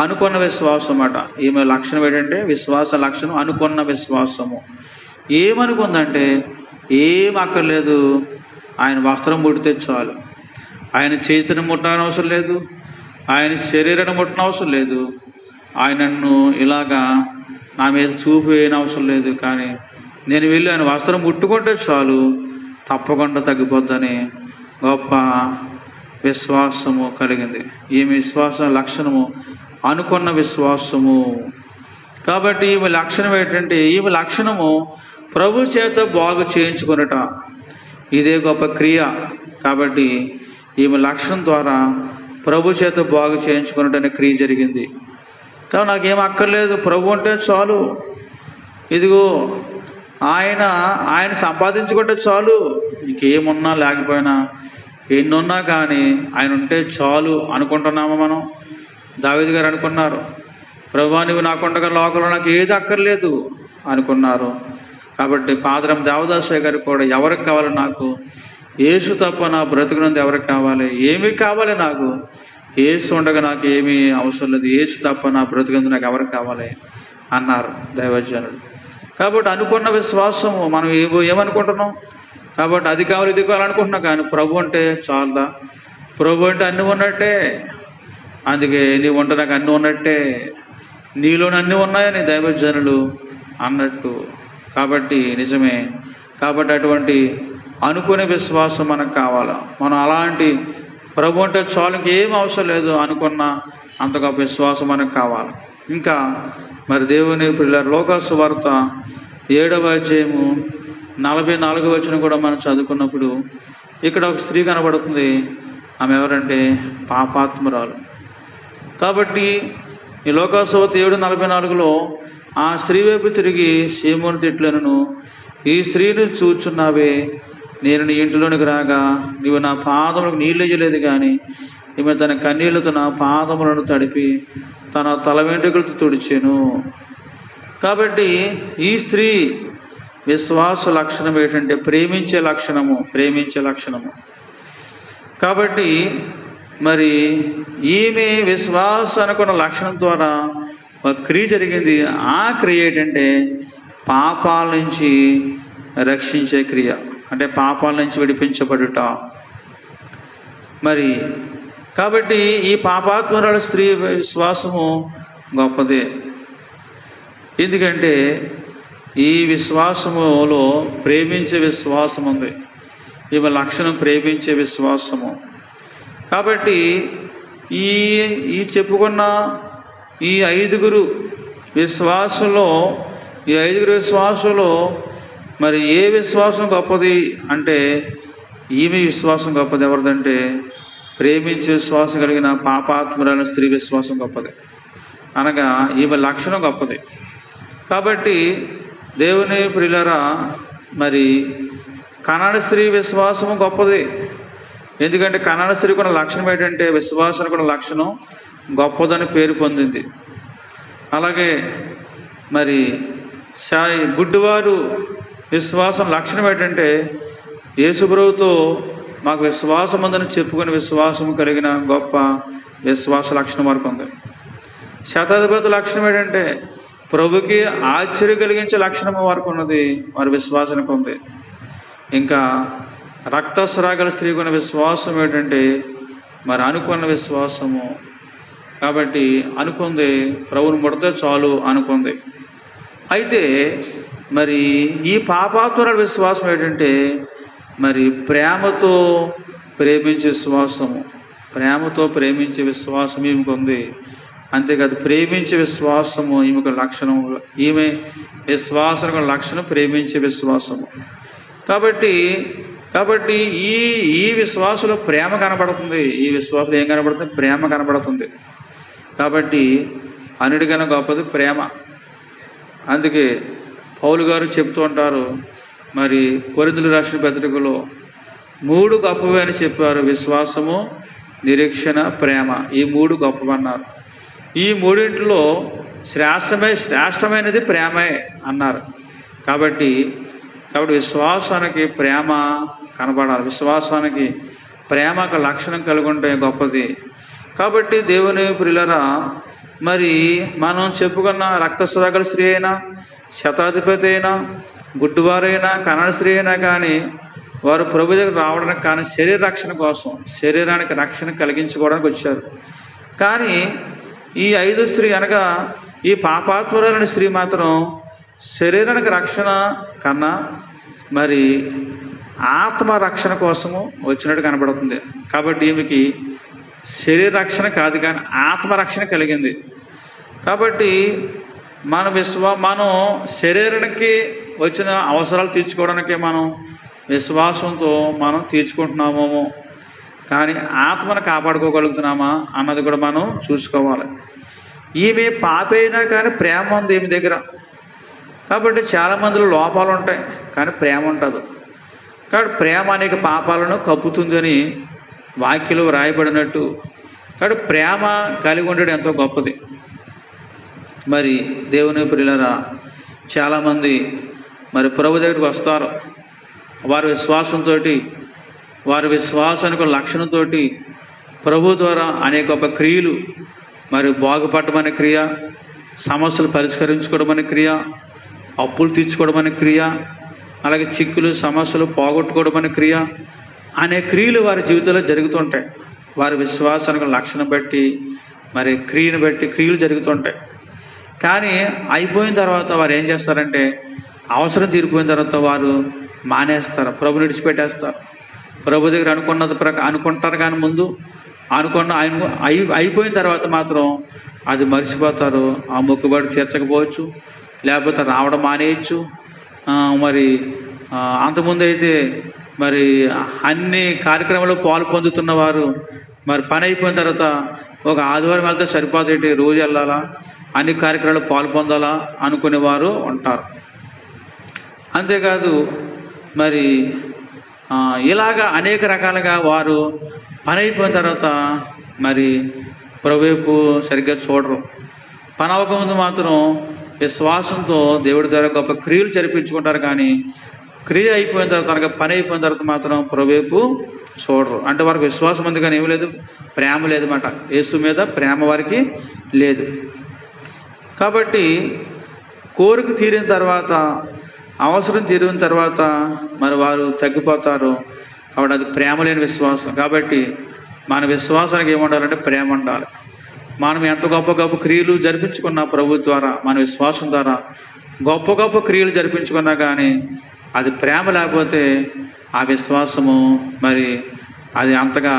అనుకున్న విశ్వాసం అన్నమాట. ఈమె లక్షణం ఏంటంటే విశ్వాస లక్షణం అనుకున్న విశ్వాసము. ఏమనుకుందంటే ఏం అక్కర్లేదు, ఆయన వస్త్రం ముడితే చాలు, ఆయన చేతిని ముట్టని అవసరం లేదు, ఆయన శరీరాన్ని ముట్టని అవసరం లేదు, ఆయనను ఇలాగా నా మీద చూపు వేయని అవసరం లేదు, కానీ నేను వెళ్ళి ఆయన వస్త్రం ముట్టుకుంటే చాలు తప్పకుండా తగ్గిపోద్దని గొప్ప విశ్వాసము కలిగింది. ఈమె విశ్వాస లక్షణము అనుకున్న విశ్వాసము. కాబట్టి ఈమె లక్షణం ఏంటంటే ఈమె లక్షణము ప్రభు చేత బాగు చేయించుకునట. ఇదే గొప్ప క్రియ. కాబట్టి ఈమె లక్షణం ద్వారా ప్రభు చేత బాగు చేయించుకున్నట్టు అనే క్రియ జరిగింది. కాబట్టి నాకేం అక్కర్లేదు, ప్రభు అంటే చాలు, ఇదిగో ఆయన సంపాదించుకుంటే చాలు, ఇంకేమున్నా లేకపోయినా ఎన్నున్నా కానీ ఆయన ఉంటే చాలు అనుకుంటున్నామా మనం? దావీదు గారు అనుకున్నారు, ప్రభువా నువ్వు నాకుండగా లోకంలో నాకు ఏది అక్కర్లేదు అనుకున్నారు. కాబట్టి పాదరం దేవదాసయ్య గారు కూడా ఎవరికి కావాలి, నాకు యేసు తప్ప నా బ్రతుకునందు ఎవరికి కావాలి, ఏమీ కావాలి నాకు, యేసు ఉండగా నాకు ఏమీ అవసరం లేదు, యేసు తప్ప నా బ్రతుకునందు నాకు ఎవరికి కావాలి అన్నారు దైవజనుడు. కాబట్టి అనుకున్న విశ్వాసము. మనం ఏమనుకుంటున్నాం? కాబట్టి అది కావాలి ఇది కావాలనుకుంటున్నాం, కానీ ప్రభు అంటే చాలదా? ప్రభు అంటే అన్నీ ఉన్నట్టే. అందుకే నీవు ఉంటే నాకు అన్నీ ఉన్నట్టే, నీలోని అన్నీ ఉన్నాయని దైవజనులు అన్నట్టు. కాబట్టి నిజమే. కాబట్టి అటువంటి అనుకునే విశ్వాసం మనకు కావాలా. మనం అలాంటి ప్రభు అంటే చాలు, ఇంకేం అవసరం లేదు అనుకున్న అంత గొప్ప విశ్వాసం మనకు కావాలి. ఇంకా మరి దేవుని పిల్లలు లోకాసు వార్త 7వ అధ్యాయము 44వ వచనం కూడా మనం చదువుకున్నప్పుడు ఇక్కడ ఒక స్త్రీ కనబడుతుంది. ఆమె ఎవరంటే పాపాత్మురాలు. కాబట్టి ఈ లోకాసు వార్త 7:44లో ఆ స్త్రీ వైపు తిరిగి సీమోను తిట్లను, ఈ స్త్రీని చూచున్నావే, నేను నీ ఇంటిలోనికి రాగా నీవు నా పాదములకు నీళ్ళు ఇయ్యలేదు, కానీ ఈమె తన కన్నీళ్లతో నా పాదములను తడిపి తన తల వెంట్రుకలతో తుడిచెను. కాబట్టి ఈ స్త్రీ విశ్వాస లక్షణం ఏంటంటే ప్రేమించే లక్షణము. కాబట్టి మరి ఈమె విశ్వాస అనుకున్న లక్షణం ద్వారా ఒక క్రియ జరిగింది. ఆ క్రియ ఏంటంటే పాపాల నుంచి రక్షించే క్రియ, అంటే పాపాల నుంచి విడిపించబడుట. మరి కాబట్టి ఈ పాపాత్మురాలు స్త్రీ విశ్వాసము గొప్పదే. ఎందుకంటే ఈ విశ్వాసములో ప్రేమించే విశ్వాసం ఉంది. ఈమె లక్షణం ప్రేమించే విశ్వాసము. కాబట్టి ఈ చెప్పుకున్న ఈ ఐదుగురు విశ్వాసంలో మరి ఏ విశ్వాసం గొప్పది అంటే ఈమె విశ్వాసం గొప్పది. ఎవరిదంటే ప్రేమించే విశ్వాసం కలిగిన పాపాత్మురాల స్త్రీ విశ్వాసం గొప్పది. అనగా ఈమె లక్షణం గొప్పది. కాబట్టి దేవుని ప్రియులారా, మరి కనాన స్త్రీ విశ్వాసము గొప్పది. ఎందుకంటే కనాన స్త్రీ కొన్న లక్షణం ఏంటంటే విశ్వాసానికి కొన్న లక్షణం గొప్పదని పేరు పొందింది. అలాగే మరి గుడ్డివారు విశ్వాసం లక్షణం ఏంటంటే యేసుప్రభుతో మాకు విశ్వాసం ఉందని చెప్పుకునే విశ్వాసం కలిగిన గొప్ప విశ్వాస లక్షణం వరకు ఉంది. శతాధిపతి లక్షణం ఏంటంటే ప్రభుకి ఆశ్చర్యం కలిగించే లక్షణం వరకు ఉన్నది, వారి విశ్వాసానికి ఉంది. ఇంకా రక్తస్రాగల స్త్రీ కొన్న విశ్వాసం ఏంటంటే మరి అనుకున్న విశ్వాసము. కాబట్టి అనుకుంది ప్రభువుని ముడితే చాలు అనుకుంది. అయితే మరి ఈ పాపాత్మురాల విశ్వాసం ఏంటంటే మరి ప్రేమతో ప్రేమించే విశ్వాసం ఈమెకు ఉంది. అంతేకాదు ప్రేమించే విశ్వాసము ఈమెకు లక్షణం. ఈమె విశ్వాసం లక్షణం ప్రేమించే విశ్వాసము. కాబట్టి ఈ విశ్వాసంలో ప్రేమ కనబడుతుంది. ఈ విశ్వాసంలో ఏం కనబడుతుంది? ప్రేమ కనబడుతుంది. కాబట్టి అన్నిటికన్నా గొప్పది ప్రేమ. అందుకే పౌలు గారు చెప్తూ ఉంటారు, మరి కొరింథీయులకు రాసిన పత్రికలో 3 గొప్పవి అని చెప్పారు: విశ్వాసము, నిరీక్షణ, ప్రేమ. ఈ 3 గొప్పవన్నారు. ఈ మూడింటిలో శ్రేష్టమైనది ప్రేమే అన్నారు. కాబట్టి కాబట్టి విశ్వాసానికి ప్రేమ కనబడాలి. విశ్వాసానికి ప్రేమకు లక్షణం కలిగి ఉంటే గొప్పది. కాబట్టి దేవుని ప్రియులారా, మరి మనం చెప్పుకున్న రక్తస్రాగల స్త్రీ అయినా, శతాధిపతి అయినా, గుడ్డివారైనా, కన్నడ స్త్రీ అయినా కానీ వారు ప్రభు దగ్గర రావడానికి కానీ శరీర రక్షణ కోసం, శరీరానికి రక్షణ కలిగించుకోవడానికి వచ్చారు. కానీ ఈ 5 స్త్రీ అనగా ఈ పాపాత్మురాలైన స్త్రీ మాత్రం శరీరానికి రక్షణ కన్నా మరి ఆత్మ రక్షణ కోసము వచ్చినట్టు కనబడుతుంది. కాబట్టి ఈమెకి శరీర రక్షణ కాదు కానీ ఆత్మరక్షణ కలిగింది. కాబట్టి మనం శరీరానికి వచ్చిన అవసరాలు తీర్చుకోవడానికి మనం విశ్వాసంతో మనం తీర్చుకుంటున్నామో కానీ ఆత్మను కాపాడుకోగలుగుతున్నామా అన్నది కూడా మనం చూసుకోవాలి. ఈమె పాప అయినా కానీ ప్రేమ ఉంది ఈమె దగ్గర. కాబట్టి చాలామందిలో లోపాలు ఉంటాయి కానీ ప్రేమ ఉంటుంది. కాబట్టి ప్రేమ అనేక పాపాలను కప్పుతుంది అని వాక్యలో వ్రాయబడినట్టు. కాబట్టి ప్రేమ కలిగి ఉండడం ఎంతో గొప్పది. మరి దేవుని ప్రియులారా, చాలామంది మరి ప్రభు దగ్గరికి వస్తారు. వారి విశ్వాసంతో, వారి విశ్వాసానికి లక్షణంతో ప్రభు ద్వారా అనేక గొప్ప క్రియలు, మరి బాగుపడడం అనే క్రియ, సమస్యలు పరిష్కరించుకోవడం అనే క్రియ, అప్పులు తీర్చుకోవడం అనే క్రియ, అలాగే చిక్కులు సమస్యలు పోగొట్టుకోవడం అనే క్రియ అనే క్రియలు వారి జీవితంలో జరుగుతుంటాయి. వారి విశ్వాసానికి లక్షణం బట్టి మరి క్రియను బట్టి క్రియలు జరుగుతుంటాయి. కానీ అయిపోయిన తర్వాత వారు ఏం చేస్తారంటే, అవసరం తీరిపోయిన తర్వాత వారు మానేస్తారు, ప్రభుని విడిచిపెట్టేస్తారు. ప్రభు దగ్గర అనుకుంటారు కానీ ముందు అయిపోయిన తర్వాత మాత్రం అది మర్చిపోతారు. ఆ మొక్కుబడి తీర్చకపోవచ్చు, లేకపోతే రావడం మానేయచ్చు. మరి అంతకుముందు అయితే మరి అన్ని కార్యక్రమాల్లో పాలు పొందుతున్న వారు మరి పని అయిపోయిన తర్వాత ఒక ఆదివారం వెళ్తే సరిపోదేంటి, రోజు వెళ్ళాలా, అన్ని కార్యక్రమాలు పాలు పొందాలా అనుకునేవారు ఉంటారు. అంతేకాదు మరి ఇలాగా అనేక రకాలుగా వారు పని అయిపోయిన తర్వాత మరి ప్రభువైపు సరిగ్గా చూడరు. పని అవ్వకముందు మాత్రం విశ్వాసంతో దేవుడి ద్వారా గొప్ప క్రియలు జరిపించుకుంటారు. కానీ క్రియ అయిపోయిన తర్వాత, తనకు పని అయిపోయిన తర్వాత మాత్రం ప్రభువైపు చూడరు. అంటే వారికి విశ్వాసం ఉంది కానీ ఏమీ లేదు, ప్రేమ లేదన్నమాట. యేసు మీద ప్రేమ వారికి లేదు. కాబట్టి కోరిక తీరిన తర్వాత, అవసరం తీరిన తర్వాత మరి వారు తగ్గిపోతారు. కాబట్టి అది ప్రేమ లేని విశ్వాసం. కాబట్టి మన విశ్వాసానికి ఏముండాలంటే ప్రేమ ఉండాలి. మనం ఎంత గొప్ప గొప్ప క్రియలు జరిపించుకున్నా ప్రభు ద్వారా, మన విశ్వాసం ద్వారా గొప్ప గొప్ప క్రియలు జరిపించుకున్నా కానీ అది ప్రేమ లేకపోతే ఆ విశ్వాసము మరి అది అంతగా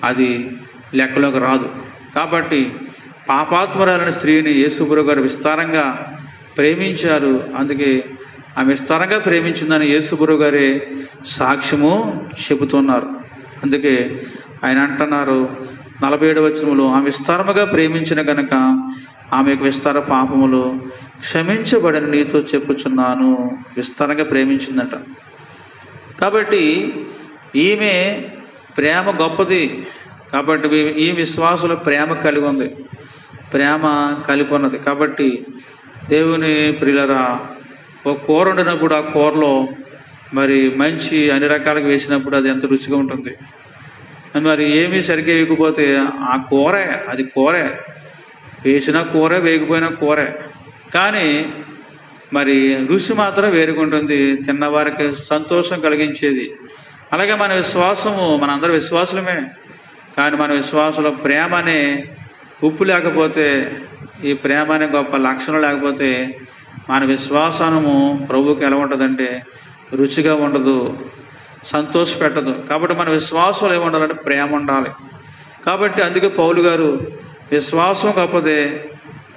అది లెక్కలోకి రాదు. కాబట్టి పాపాత్మురాలైన స్త్రీని యేసుప్రభు గారు విస్తారంగా ప్రేమించారు. అందుకే ఆమె విస్తారంగా ప్రేమించిందని యేసుప్రభు గారే సాక్ష్యము చెబుతున్నారు. అందుకే ఆయన అంటున్నారు 47వ వచనంలో, ఆమె విస్తారముగా ప్రేమించిన కనుక ఆమెకు విస్తార పాపములు క్షమించబడని నీతో చెప్పుచున్నాను. విస్తారంగా ప్రేమించిందట. కాబట్టి ఈమె ప్రేమ గొప్పది. కాబట్టి ఈ విశ్వాసంలో ప్రేమ కలిగి ఉంది, ప్రేమ కలిగి ఉన్నది. కాబట్టి దేవుని ప్రియులరా, ఒక కూర వండినప్పుడు ఆ కూరలో మరి మంచి అన్ని రకాలుగా వేసినప్పుడు అది ఎంత రుచిగా ఉంటుంది. మరి ఏమీ సరిగ్గా వేయకపోతే ఆ కూరే, అది కూరే, వేసిన కూరే వేయకపోయినా కూరే, కానీ మరి రుచి మాత్రం వేరుగుంటుంది, తిన్నవారికి సంతోషం కలిగించేది. అలాగే మన విశ్వాసము, మనందరి విశ్వాసులమే, కానీ మన విశ్వాసంలో ప్రేమ అనే ఉప్పు లేకపోతే, ఈ ప్రేమ అనే గొప్ప లక్షణం లేకపోతే మన విశ్వాసము ప్రభువుకి ఎలా ఉంటుందంటే రుచిగా ఉండదు, సంతోష పెట్టదు. కాబట్టి మన విశ్వాసంలో ఏముండాలంటే ప్రేమ ఉండాలి. కాబట్టి అందుకే పౌలు గారు విశ్వాసం గొప్పదే,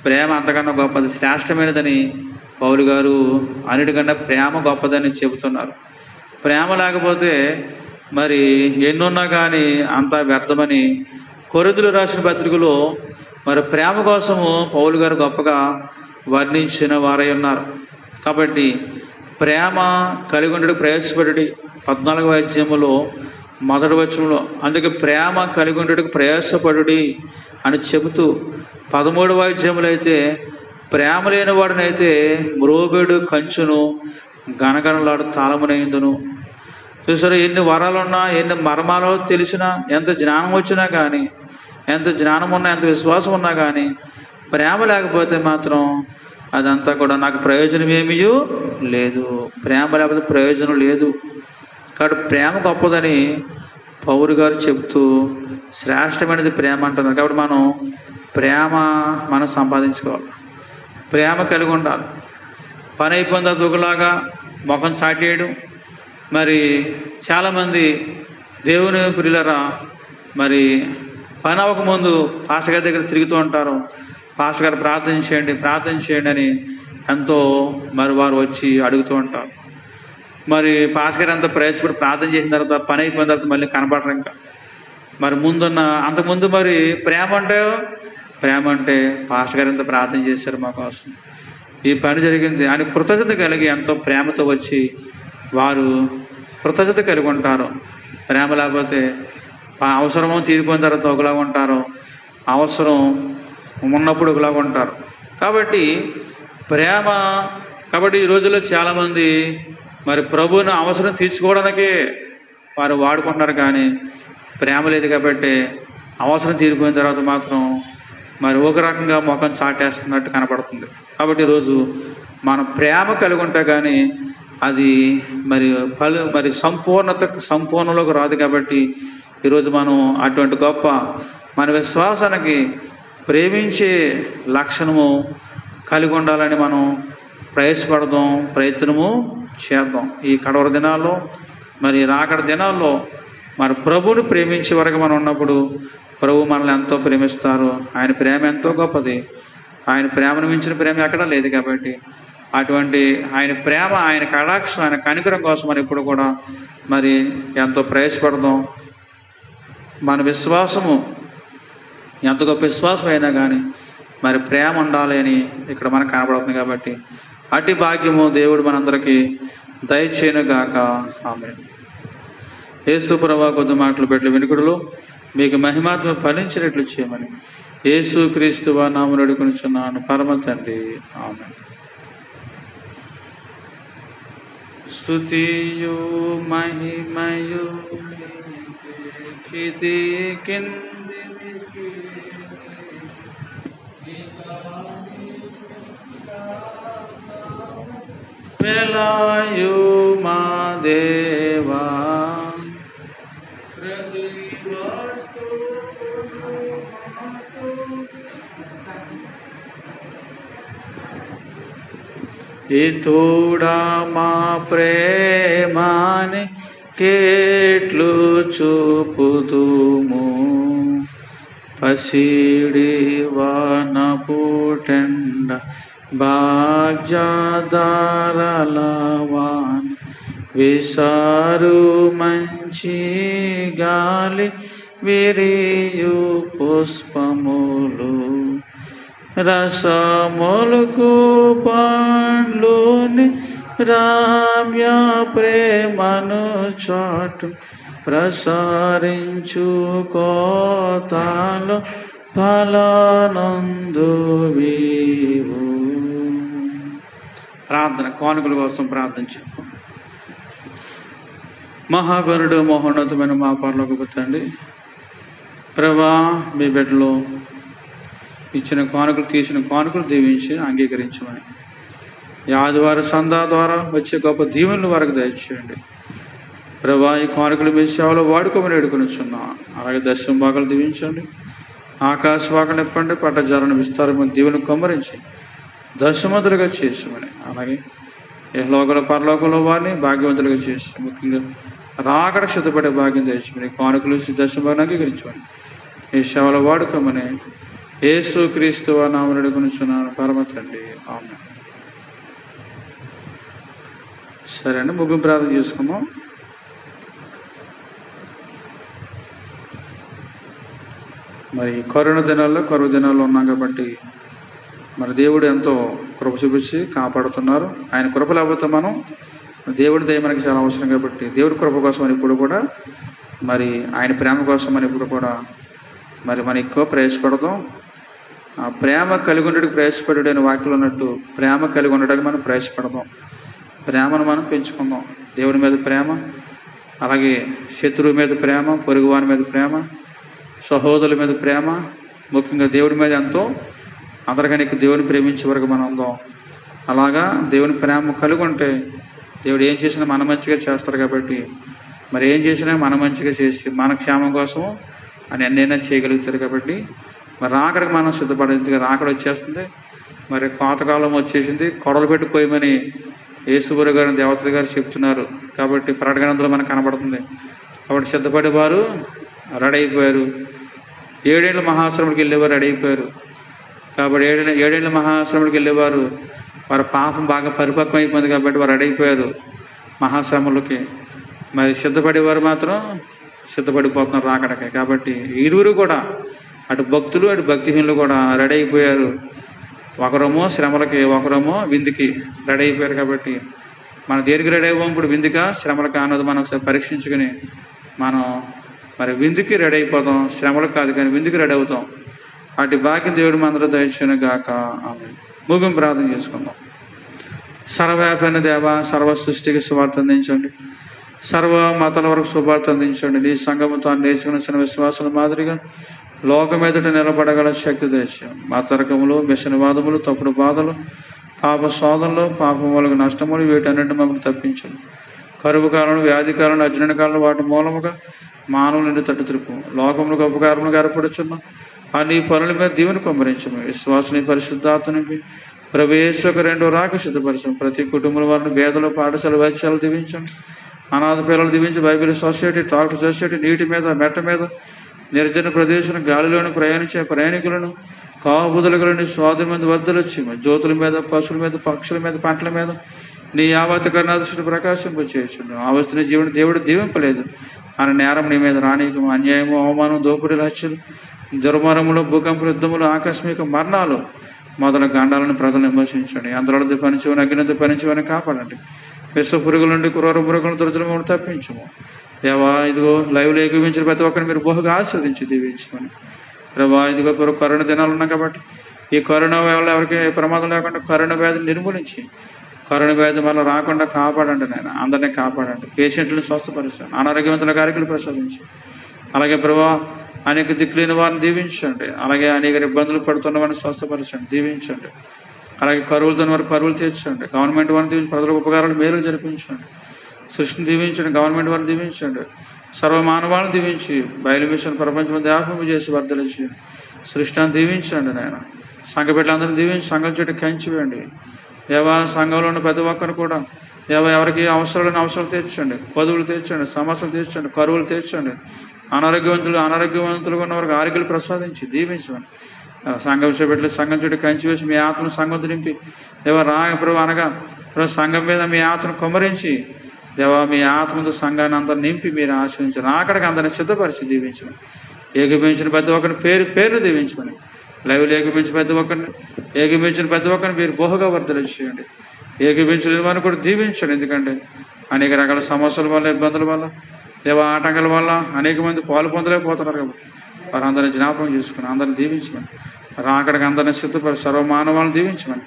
ప్రేమ అంతకన్నా గొప్పది, శ్రేష్టమైనదని పౌలు గారు అన్నిటికన్నా ప్రేమ గొప్పదని చెబుతున్నారు. ప్రేమ లేకపోతే మరి ఎన్నున్నా కానీ అంతా వ్యర్థమని కొరింథీయులకు రాసిన పత్రికలో మరి ప్రేమ కోసము పౌలు గారు గొప్పగా వర్ణించిన వారై ఉన్నారు. కాబట్టి ప్రేమ కలిగి ఉండడం ప్రయాసపడి 14వ అధ్యాయంలో 1వ వచనంలో, అందుకే ప్రేమ కలిగి ఉండడం ప్రయాసపడుడి అని చెబుతూ 13వ అధ్యాయంలో అయితే ప్రేమ లేని వాడినైతే మ్రోబేడు కంచును గనగనలాడు తాళమునైందును. చూసారు, ఎన్ని వరాలున్నా, ఎన్ని మర్మాలో తెలిసినా, ఎంత జ్ఞానం వచ్చినా కానీ, ఎంత జ్ఞానం ఉన్నా, ఎంత విశ్వాసం ఉన్నా కానీ ప్రేమ లేకపోతే మాత్రం అదంతా కూడా నాకు ప్రయోజనం ఏమీ లేదు. ప్రేమ లేకపోతే ప్రయోజనం లేదు. కాబట్టి ప్రేమ గొప్పదని పౌలు గారు చెప్తూ శ్రేష్టమైనది ప్రేమ అంటున్నారు. కాబట్టి మనం సంపాదించుకోవాలి, ప్రేమ కలిగి ఉండాలి. పని అయిపోయిన తర్వాత ఒకలాగా ముఖం సాటేయడం. మరి చాలామంది దేవుని ప్రియులరా, మరి పని అవ్వకముందు పాస్టర్ గారి దగ్గర తిరుగుతూ ఉంటారు. పాస్టర్ గారు ప్రార్థన చేయండి అని ఎంతో మరి వారు వచ్చి అడుగుతూ ఉంటారు. మరి పాస్టర్ గారు అంతా ప్రయాసపడి ప్రార్థన చేసిన తర్వాత పని అయిపోయిన తర్వాత మళ్ళీ కనపడరు. ఇంకా మరి అంతకుముందు మరి ప్రేమ అంటే పాస్టర్ గారు ఎంత ప్రార్థన చేశారు మా కోసం, ఈ పని జరిగింది అని కృతజ్ఞత కలిగి ఎంతో ప్రేమతో వచ్చి వారు కృతజ్ఞత కలిగి ఉంటారు. ప్రేమ లేకపోతే అవసరము తీరిపోయిన తర్వాత ఒకలాగా ఉంటారు, అవసరం ఉన్నప్పుడు ఒకలాగా ఉంటారు. కాబట్టి ఈ రోజుల్లో చాలామంది మరి ప్రభువుని అవసరం తీర్చుకోవడానికే వారు వాడుకుంటున్నారు, కానీ ప్రేమ లేదు. కాబట్టి అవసరం తీరిపోయిన తర్వాత మాత్రం మరి ఒక రకంగా ముఖం చాటేస్తున్నట్టు కనపడుతుంది. కాబట్టి ఈరోజు మనం ప్రేమ కలిగి ఉంటే కానీ అది మరి సంపూర్ణలోకి రాదు. కాబట్టి ఈరోజు మనం అటువంటి గొప్ప మన విశ్వాసానికి ప్రేమించే లక్షణము కలిగి ఉండాలని మనం ప్రయత్నము చేద్దాం. ఈ కడవర దినాల్లో, మరి రాకడ దినాల్లో మరి ప్రభువుని ప్రేమించే వరకు మనం ఉన్నప్పుడు ప్రభు మనల్ని ఎంతో ప్రేమిస్తారు. ఆయన ప్రేమ ఎంతో గొప్పది. ఆయన ప్రేమను మించిన ప్రేమ ఎక్కడా లేదు. కాబట్టి అటువంటి ఆయన ప్రేమ, ఆయన కటాక్షం, ఆయన కనికరం కోసం మనం ఇప్పుడు కూడా మరి ఎంతో ప్రయాసపడదాం. మన విశ్వాసము ఎంత గొప్ప విశ్వాసం అయినా కానీ మరి ప్రేమ ఉండాలి అని ఇక్కడ మనకు కనబడుతుంది. కాబట్టి అట్టి భాగ్యము దేవుడు మనందరికీ దయచేయునుగాక. ఆమేన్. యేసు ప్రభువా, కొద్ది మాటలు పెట్టి వినుకుడులో మీకు మహిమాత్మ ఫలించినట్లు చేయమని యేసు క్రీస్తు నామమున అడుగుచున్నాను పరమ తండ్రి. ఆమేన్. స్తుతియు మహిమయు క్షితి కిందికి వెలాయు మా దేవా, తోడా మా ప్రేమాని కేట్లు చూపుదుము, పసిడి వానపుటెండ భాగ్యదారలవాన్ విసారు మంచి గాలి విరియు పుష్పములు, రసములకు పండ్లుని రామ్య ప్రేమను చాటు ప్రసారించు కోతాలో ఫలానందు వీవు. ప్రార్థన, కానుకల కోసం ప్రార్థించు. మహాగరుడు మహోన్నతమైన మా పరలోకపు తండ్రి, ప్రభా, మీ బిడ్డలో ఇచ్చిన కానుకలు, తీసిన కానుకలు దీవించి అంగీకరించమని, ఈ ఆదివారం సందా ద్వారా వచ్చే గొప్ప దీవెనలు వారికి దయచేయండి. ప్రభా, ఈ కానుకలు మీ సేవలో వాడుకోమని వేడుకొనిచున్నా. అలాగే దర్శనం భాగాలు దీవించండి, ఆకాశ భాగాలు ఇప్పండి, పట్టజాలను విస్తారమైన దీవెనలు కమ్మరించి దర్శమంతులుగా చేసామని, అలాగే ఈ లోకల పరలోకంలో వారిని భాగ్యవంతులుగా చేసి ముఖ్యంగా రాకడ సిద్ధపడే భాగ్యం తెచ్చుమని, కానుకలు దర్శనం భాగాన్ని అంగీకరించమని ఈ సేవలో వాడుకోమని యేసు క్రీస్తు నామమున అడుగుచున్నాను పరమ తండ్రి. ఆమేన్. సరే అండి, ముగింపు ప్రార్థన చేసుకుందాం. మరి కరువు దినాల్లో ఉన్నాం కాబట్టి మరి దేవుడు ఎంతో కృప చూపించి కాపాడుతున్నారు. ఆయన కృప లేకపోతే మనం, దేవుడి దయ మనకి చాలా అవసరం. కాబట్టి దేవుడి కృప కోసం అని ఇప్పుడు కూడా, మరి ఆయన ప్రేమ కోసం అని ఇప్పుడు కూడా మరి మనం ఎక్కువ ప్రయాసపడదాం. ఆ ప్రేమ కలిగి ఉండడానికి ప్రయాసపడు అనే వాక్యం ఉన్నట్టు ప్రేమ కలిగి ఉండడానికి మనం ప్రయాసపడదాం. ప్రేమను మనం పెంచుకుందాం. దేవుడి మీద ప్రేమ, అలాగే శత్రువు మీద ప్రేమ, పొరుగువాని మీద ప్రేమ, సహోదరుల మీద ప్రేమ, ముఖ్యంగా దేవుడి మీద ఎంతో అందరికీ దేవుని ప్రేమించే వరకు మనం ఉందాం. అలాగా దేవుని ప్రేమ కలిగి ఉంటే దేవుడు ఏం చేసినా మన మంచిగా చేస్తారు. కాబట్టి మరి ఏం చేసినా మన మంచిగా చేసి మన క్షేమం కోసం అని అన్నైనా చేయగలుగుతారు. కాబట్టి మరి రాకడికి మనం సిద్ధపడేందుకు రాకడ వచ్చేస్తుంది. మరి కోతకాలం వచ్చేసింది, కొడలు పెట్టి పోయమని యేసుగురు గారు దేవతలు గారు చెప్తున్నారు. కాబట్టి ప్రకటనలో మనకు కనబడుతుంది. కాబట్టి సిద్ధపడేవారు రెడీ అయిపోయారు. 7 ఏళ్ళ మహాశ్రముడికి వెళ్ళేవారు రెడీ అయిపోయారు. కాబట్టి ఏడేళ్ళ మహాశ్రముడికి వెళ్ళేవారు వారి పాపం బాగా పరిపక్వం అయిపోయింది కాబట్టి వారు రెడీ అయిపోయారు మహాశ్రములకి. మరి సిద్ధపడేవారు మాత్రం సిద్ధపడిపోతున్నారు రాకడకి. కాబట్టి ఇరువురు కూడా, అటు భక్తులు అటు భక్తిహీనులు కూడా రెడీ అయిపోయారు. ఒకరేమో శ్రమలకి, ఒకరేమో విందుకి రెడీ అయిపోయారు. కాబట్టి మనం దేనికి రెడీ అవ్వం? ఇప్పుడు విందుగా శ్రమలకి అన్నది మనం ఒకసారి పరీక్షించుకుని మనం మరి విందుకి రెడీ అయిపోతాం, శ్రమలకు కాదు కానీ విందుకి రెడీ అవుతాం. అటు భాగ్యం దేవుడు మందరూ దయచేయును గాక. ఆమేన్. ముగింపు ప్రార్థన చేసుకుందాం. సర్వవ్యాపైన దేవ, సర్వ సృష్టికి సువార్త అందించండి. సర్వ మతాల వరకు శుభార్త అందించండి. నీ సంఘము తాను నేర్చుకున్న విశ్వాసాల మాదిరిగా లోకం ఎదుట నిలబడగల శక్తి దయచేయం. మా తర్కములు, వ్యసనవాదములు, తప్పుడు బాధలు, పాప శోధనలు, పాపం వల్ల నష్టములు వీటన్నింటి మమ్మల్ని తప్పించండి. కరువు కాలం, వ్యాధి కాలం, అజ్ఞాన కాలం వాటి మూలముగా మానవుల నుండి తట్టు తిరుపు లోకములకు ఉపకారములు ఏర్పడుచున్నాం. ఆ నీ పనుల మీద దీవెని కుమ్మరించము. విశ్వాసని పరిశుద్ధాత్మని ప్రవేశక 2వ రాక సిద్ధపరచం. ప్రతి కుటుంబం వారిని వేదలు, పాఠశాల, వైద్యాలు దీవించండి. అనాథ పిల్లలు దీవించి బైబిల్ సొసైటీ, డాక్టర్ సొసైటీ, నీటి మీద, మెట్ట మీద, నిర్జన ప్రదేశం, గాలిలోని ప్రయాణించే ప్రయాణికులను, కాపుదలుగులని స్వాధి మీద వద్దలొచ్చి జ్యోతుల మీద, పశువుల మీద, పక్షుల మీద, పంటల మీద నీ యావత్ కరుణాదృష్టిని ప్రకాశింప చేయొచ్చును. ఆవస్తున్న జీవుని దేవుడు దీవింపలేదు అని నేరం నీ మీద రానీకము, అన్యాయము, అవమానం, దోపిడీలు, హత్యలు, దుర్మరములు, భూకంపులు, యుద్ధములు, ఆకస్మిక మరణాలు మొదల గండాలను ప్రజలను విమర్శించండి. అందరితో పనిచేవని, అగ్నితో పనిచేవని కాపాడండి. విశ్వ పురుగుల నుండి, క్రూర పురుగులను, దుర్జనములను తప్పించము. దేవా, ఇదిగో లైవ్లో ఏకీవించిన ప్రతి ఒక్కరిని మీరు బహుగా ఆస్వాదించి దీవించమని. ప్రభా, ఇదిగో కరోనా దినాలు ఉన్నాయి కాబట్టి ఈ కరోనా వల్ల ఎవరికి ప్రమాదం లేకుండా కరోనా వ్యాధిని నిర్మూలించి కరోనా వ్యాధి వల్ల రాకుండా కాపాడండి. నేను అందరినీ కాపాడండి. పేషెంట్లను స్వస్థపరుస్తాను. అనారోగ్యవంతుల కార్యక్రమాలు ప్రసాదించి, అలాగే ప్రభా అనేక దిక్కులేని వారిని దీవించండి. అలాగే అనేక ఇబ్బందులు పడుతున్న వారిని స్వస్థపరచండి, దీవించండి. అలాగే కరువులతో వారు కరువులు తీర్చండి. గవర్నమెంట్ వారిని దీవించి ప్రజలకు ఉపకారాలు మేలు జరిపించండి. సృష్టిని దీవించండి. గవర్నమెంట్ వారిని దీవించండి. సర్వమానవాళ్ళని దీవించి బయలు మిషన్ ప్రపంచం వ్యాపము చేసి వర్ధలించి సృష్టిని దీవించండి. నాయన సంఘ బిడ్డలందరినీ దీవించి సంఘం చుట్టూ కంచివేయండి. దేవా, సంఘంలో ఉన్న ప్రతి ఒక్కరు కూడా దేవా ఎవరికి అవసరాలు తీర్చండి, పదవులు తీర్చండి, సమస్యలు తీర్చండి, కరువులు తీర్చండి. అనారోగ్యవంతులుగా ఉన్న వారికి ఆరోగ్యాలు ప్రసాదించి దీవించండి. సంఘం చేపట్టి సంఘం చుట్టూ కంచి వేసి మీ ఆత్మను సంఘం నింపి దేవా ప్రభు అనగా సంఘం మీద మీ ఆత్మను కుమ్మరించి దేవా మీ ఆత్మతో సంఘాన్ని అంతా నింపి మీరు ఆశ్రయించారు. అక్కడికి అందరిని సిద్ధపరిచి దీవించమని. ఏకీపించిన ప్రతి ఒక్కరిని పేరు దీవించమని. లైవ్లు ఏకీపించిన ప్రతి ఒక్కరిని మీరు బహుగా వర్ధలు చేయండి. ఏకీపించిన వారిని కూడా దీవించండి. ఎందుకంటే అనేక రకాల సమస్యల వల్ల, ఇబ్బందుల వల్ల, దేవా ఆటంకాల వల్ల అనేక మంది పాలు పొందలేకపోతున్నారు. కాబట్టి వారందరినీ జ్ఞాపకం చేసుకుని అందరిని దీవించమని. అక్కడికి అందరినీ సిద్ధపరి సర్వమానవాళ్ళని దీవించమని,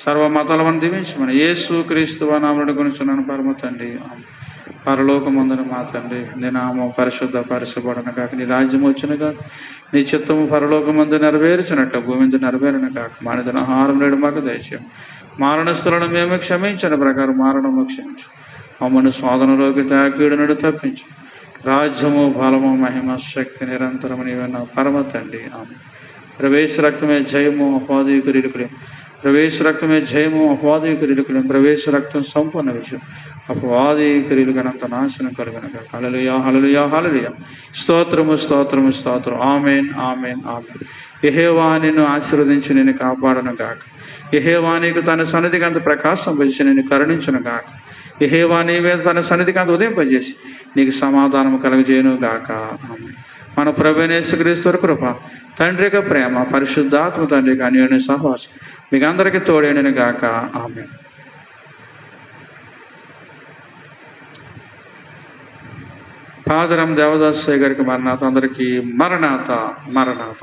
సర్వ మతాలను దీవించమని యేసు క్రీస్తు నామమున గురించున్నాను పరమ తండ్రి. పరలోకమందున మా తండ్రి, నీ నామం పరిశుద్ధపరచబడును కాక, నీ రాజ్యం వచ్చును కాక, నీ చిత్తము పరలోకమందు నెరవేర్చినట్లు భూమి మీద నెరవేరును కాక. మానిదిన ఆహారం నేడు మాకు దయచేయం. మారణస్థులను మేము క్షమించిన ప్రకారం మారణము క్షమించు. మమ్మల్ని శోధనలోకి తాకీడునుడు తప్పించు. రాజ్యము, బలము, మహిమ, శక్తి నిరంతరము నీవన్న పరమ తండ్రి. ఆమేన్. ప్రవేశ రక్తమే జయము, అపాదయుకు ఇరుకులేం. ప్రవేశ రక్తమే జయము, అపాదయుకు ఇరుకులేం. ప్రవేశ రక్తం సంపూర్ణ విషయం. అపవాదయుకు ఇరుకనంత నాశనం కలుగునక. హల్లెలూయా, హల్లెలూయా, హల్లెలూయా. స్తోత్రము, స్తోత్రము, స్తోత్రం. ఆమేన్, ఆమేన్, ఆమేన్. యెహోవా నిన్ను ఆశీర్వదించి నిన్ను కాపాడను గాక. యెహోవా నీకు తన సన్నిధికి అంత ప్రకాశం వచ్చి నిన్ను కరుణించును గాక. యెహోవా నీ మీద తన సన్నిధికి అంత ఉదయింపజేసి నీకు సమాధానం కలుగజేయును గాక. ఆమేన్. మన ప్రభువైన యేసుక్రీస్తు కృప, తండ్రి యొక్క ప్రేమ, పరిశుద్ధాత్మ తండ్రి యొక్క అన్యోన్య సహవాసం మీకు అందరికీ తోడేయును గాక. ఆమేన్. ఫాదర్ దేవదాస్ గారికి మరణాత, అందరికీ మరణాత.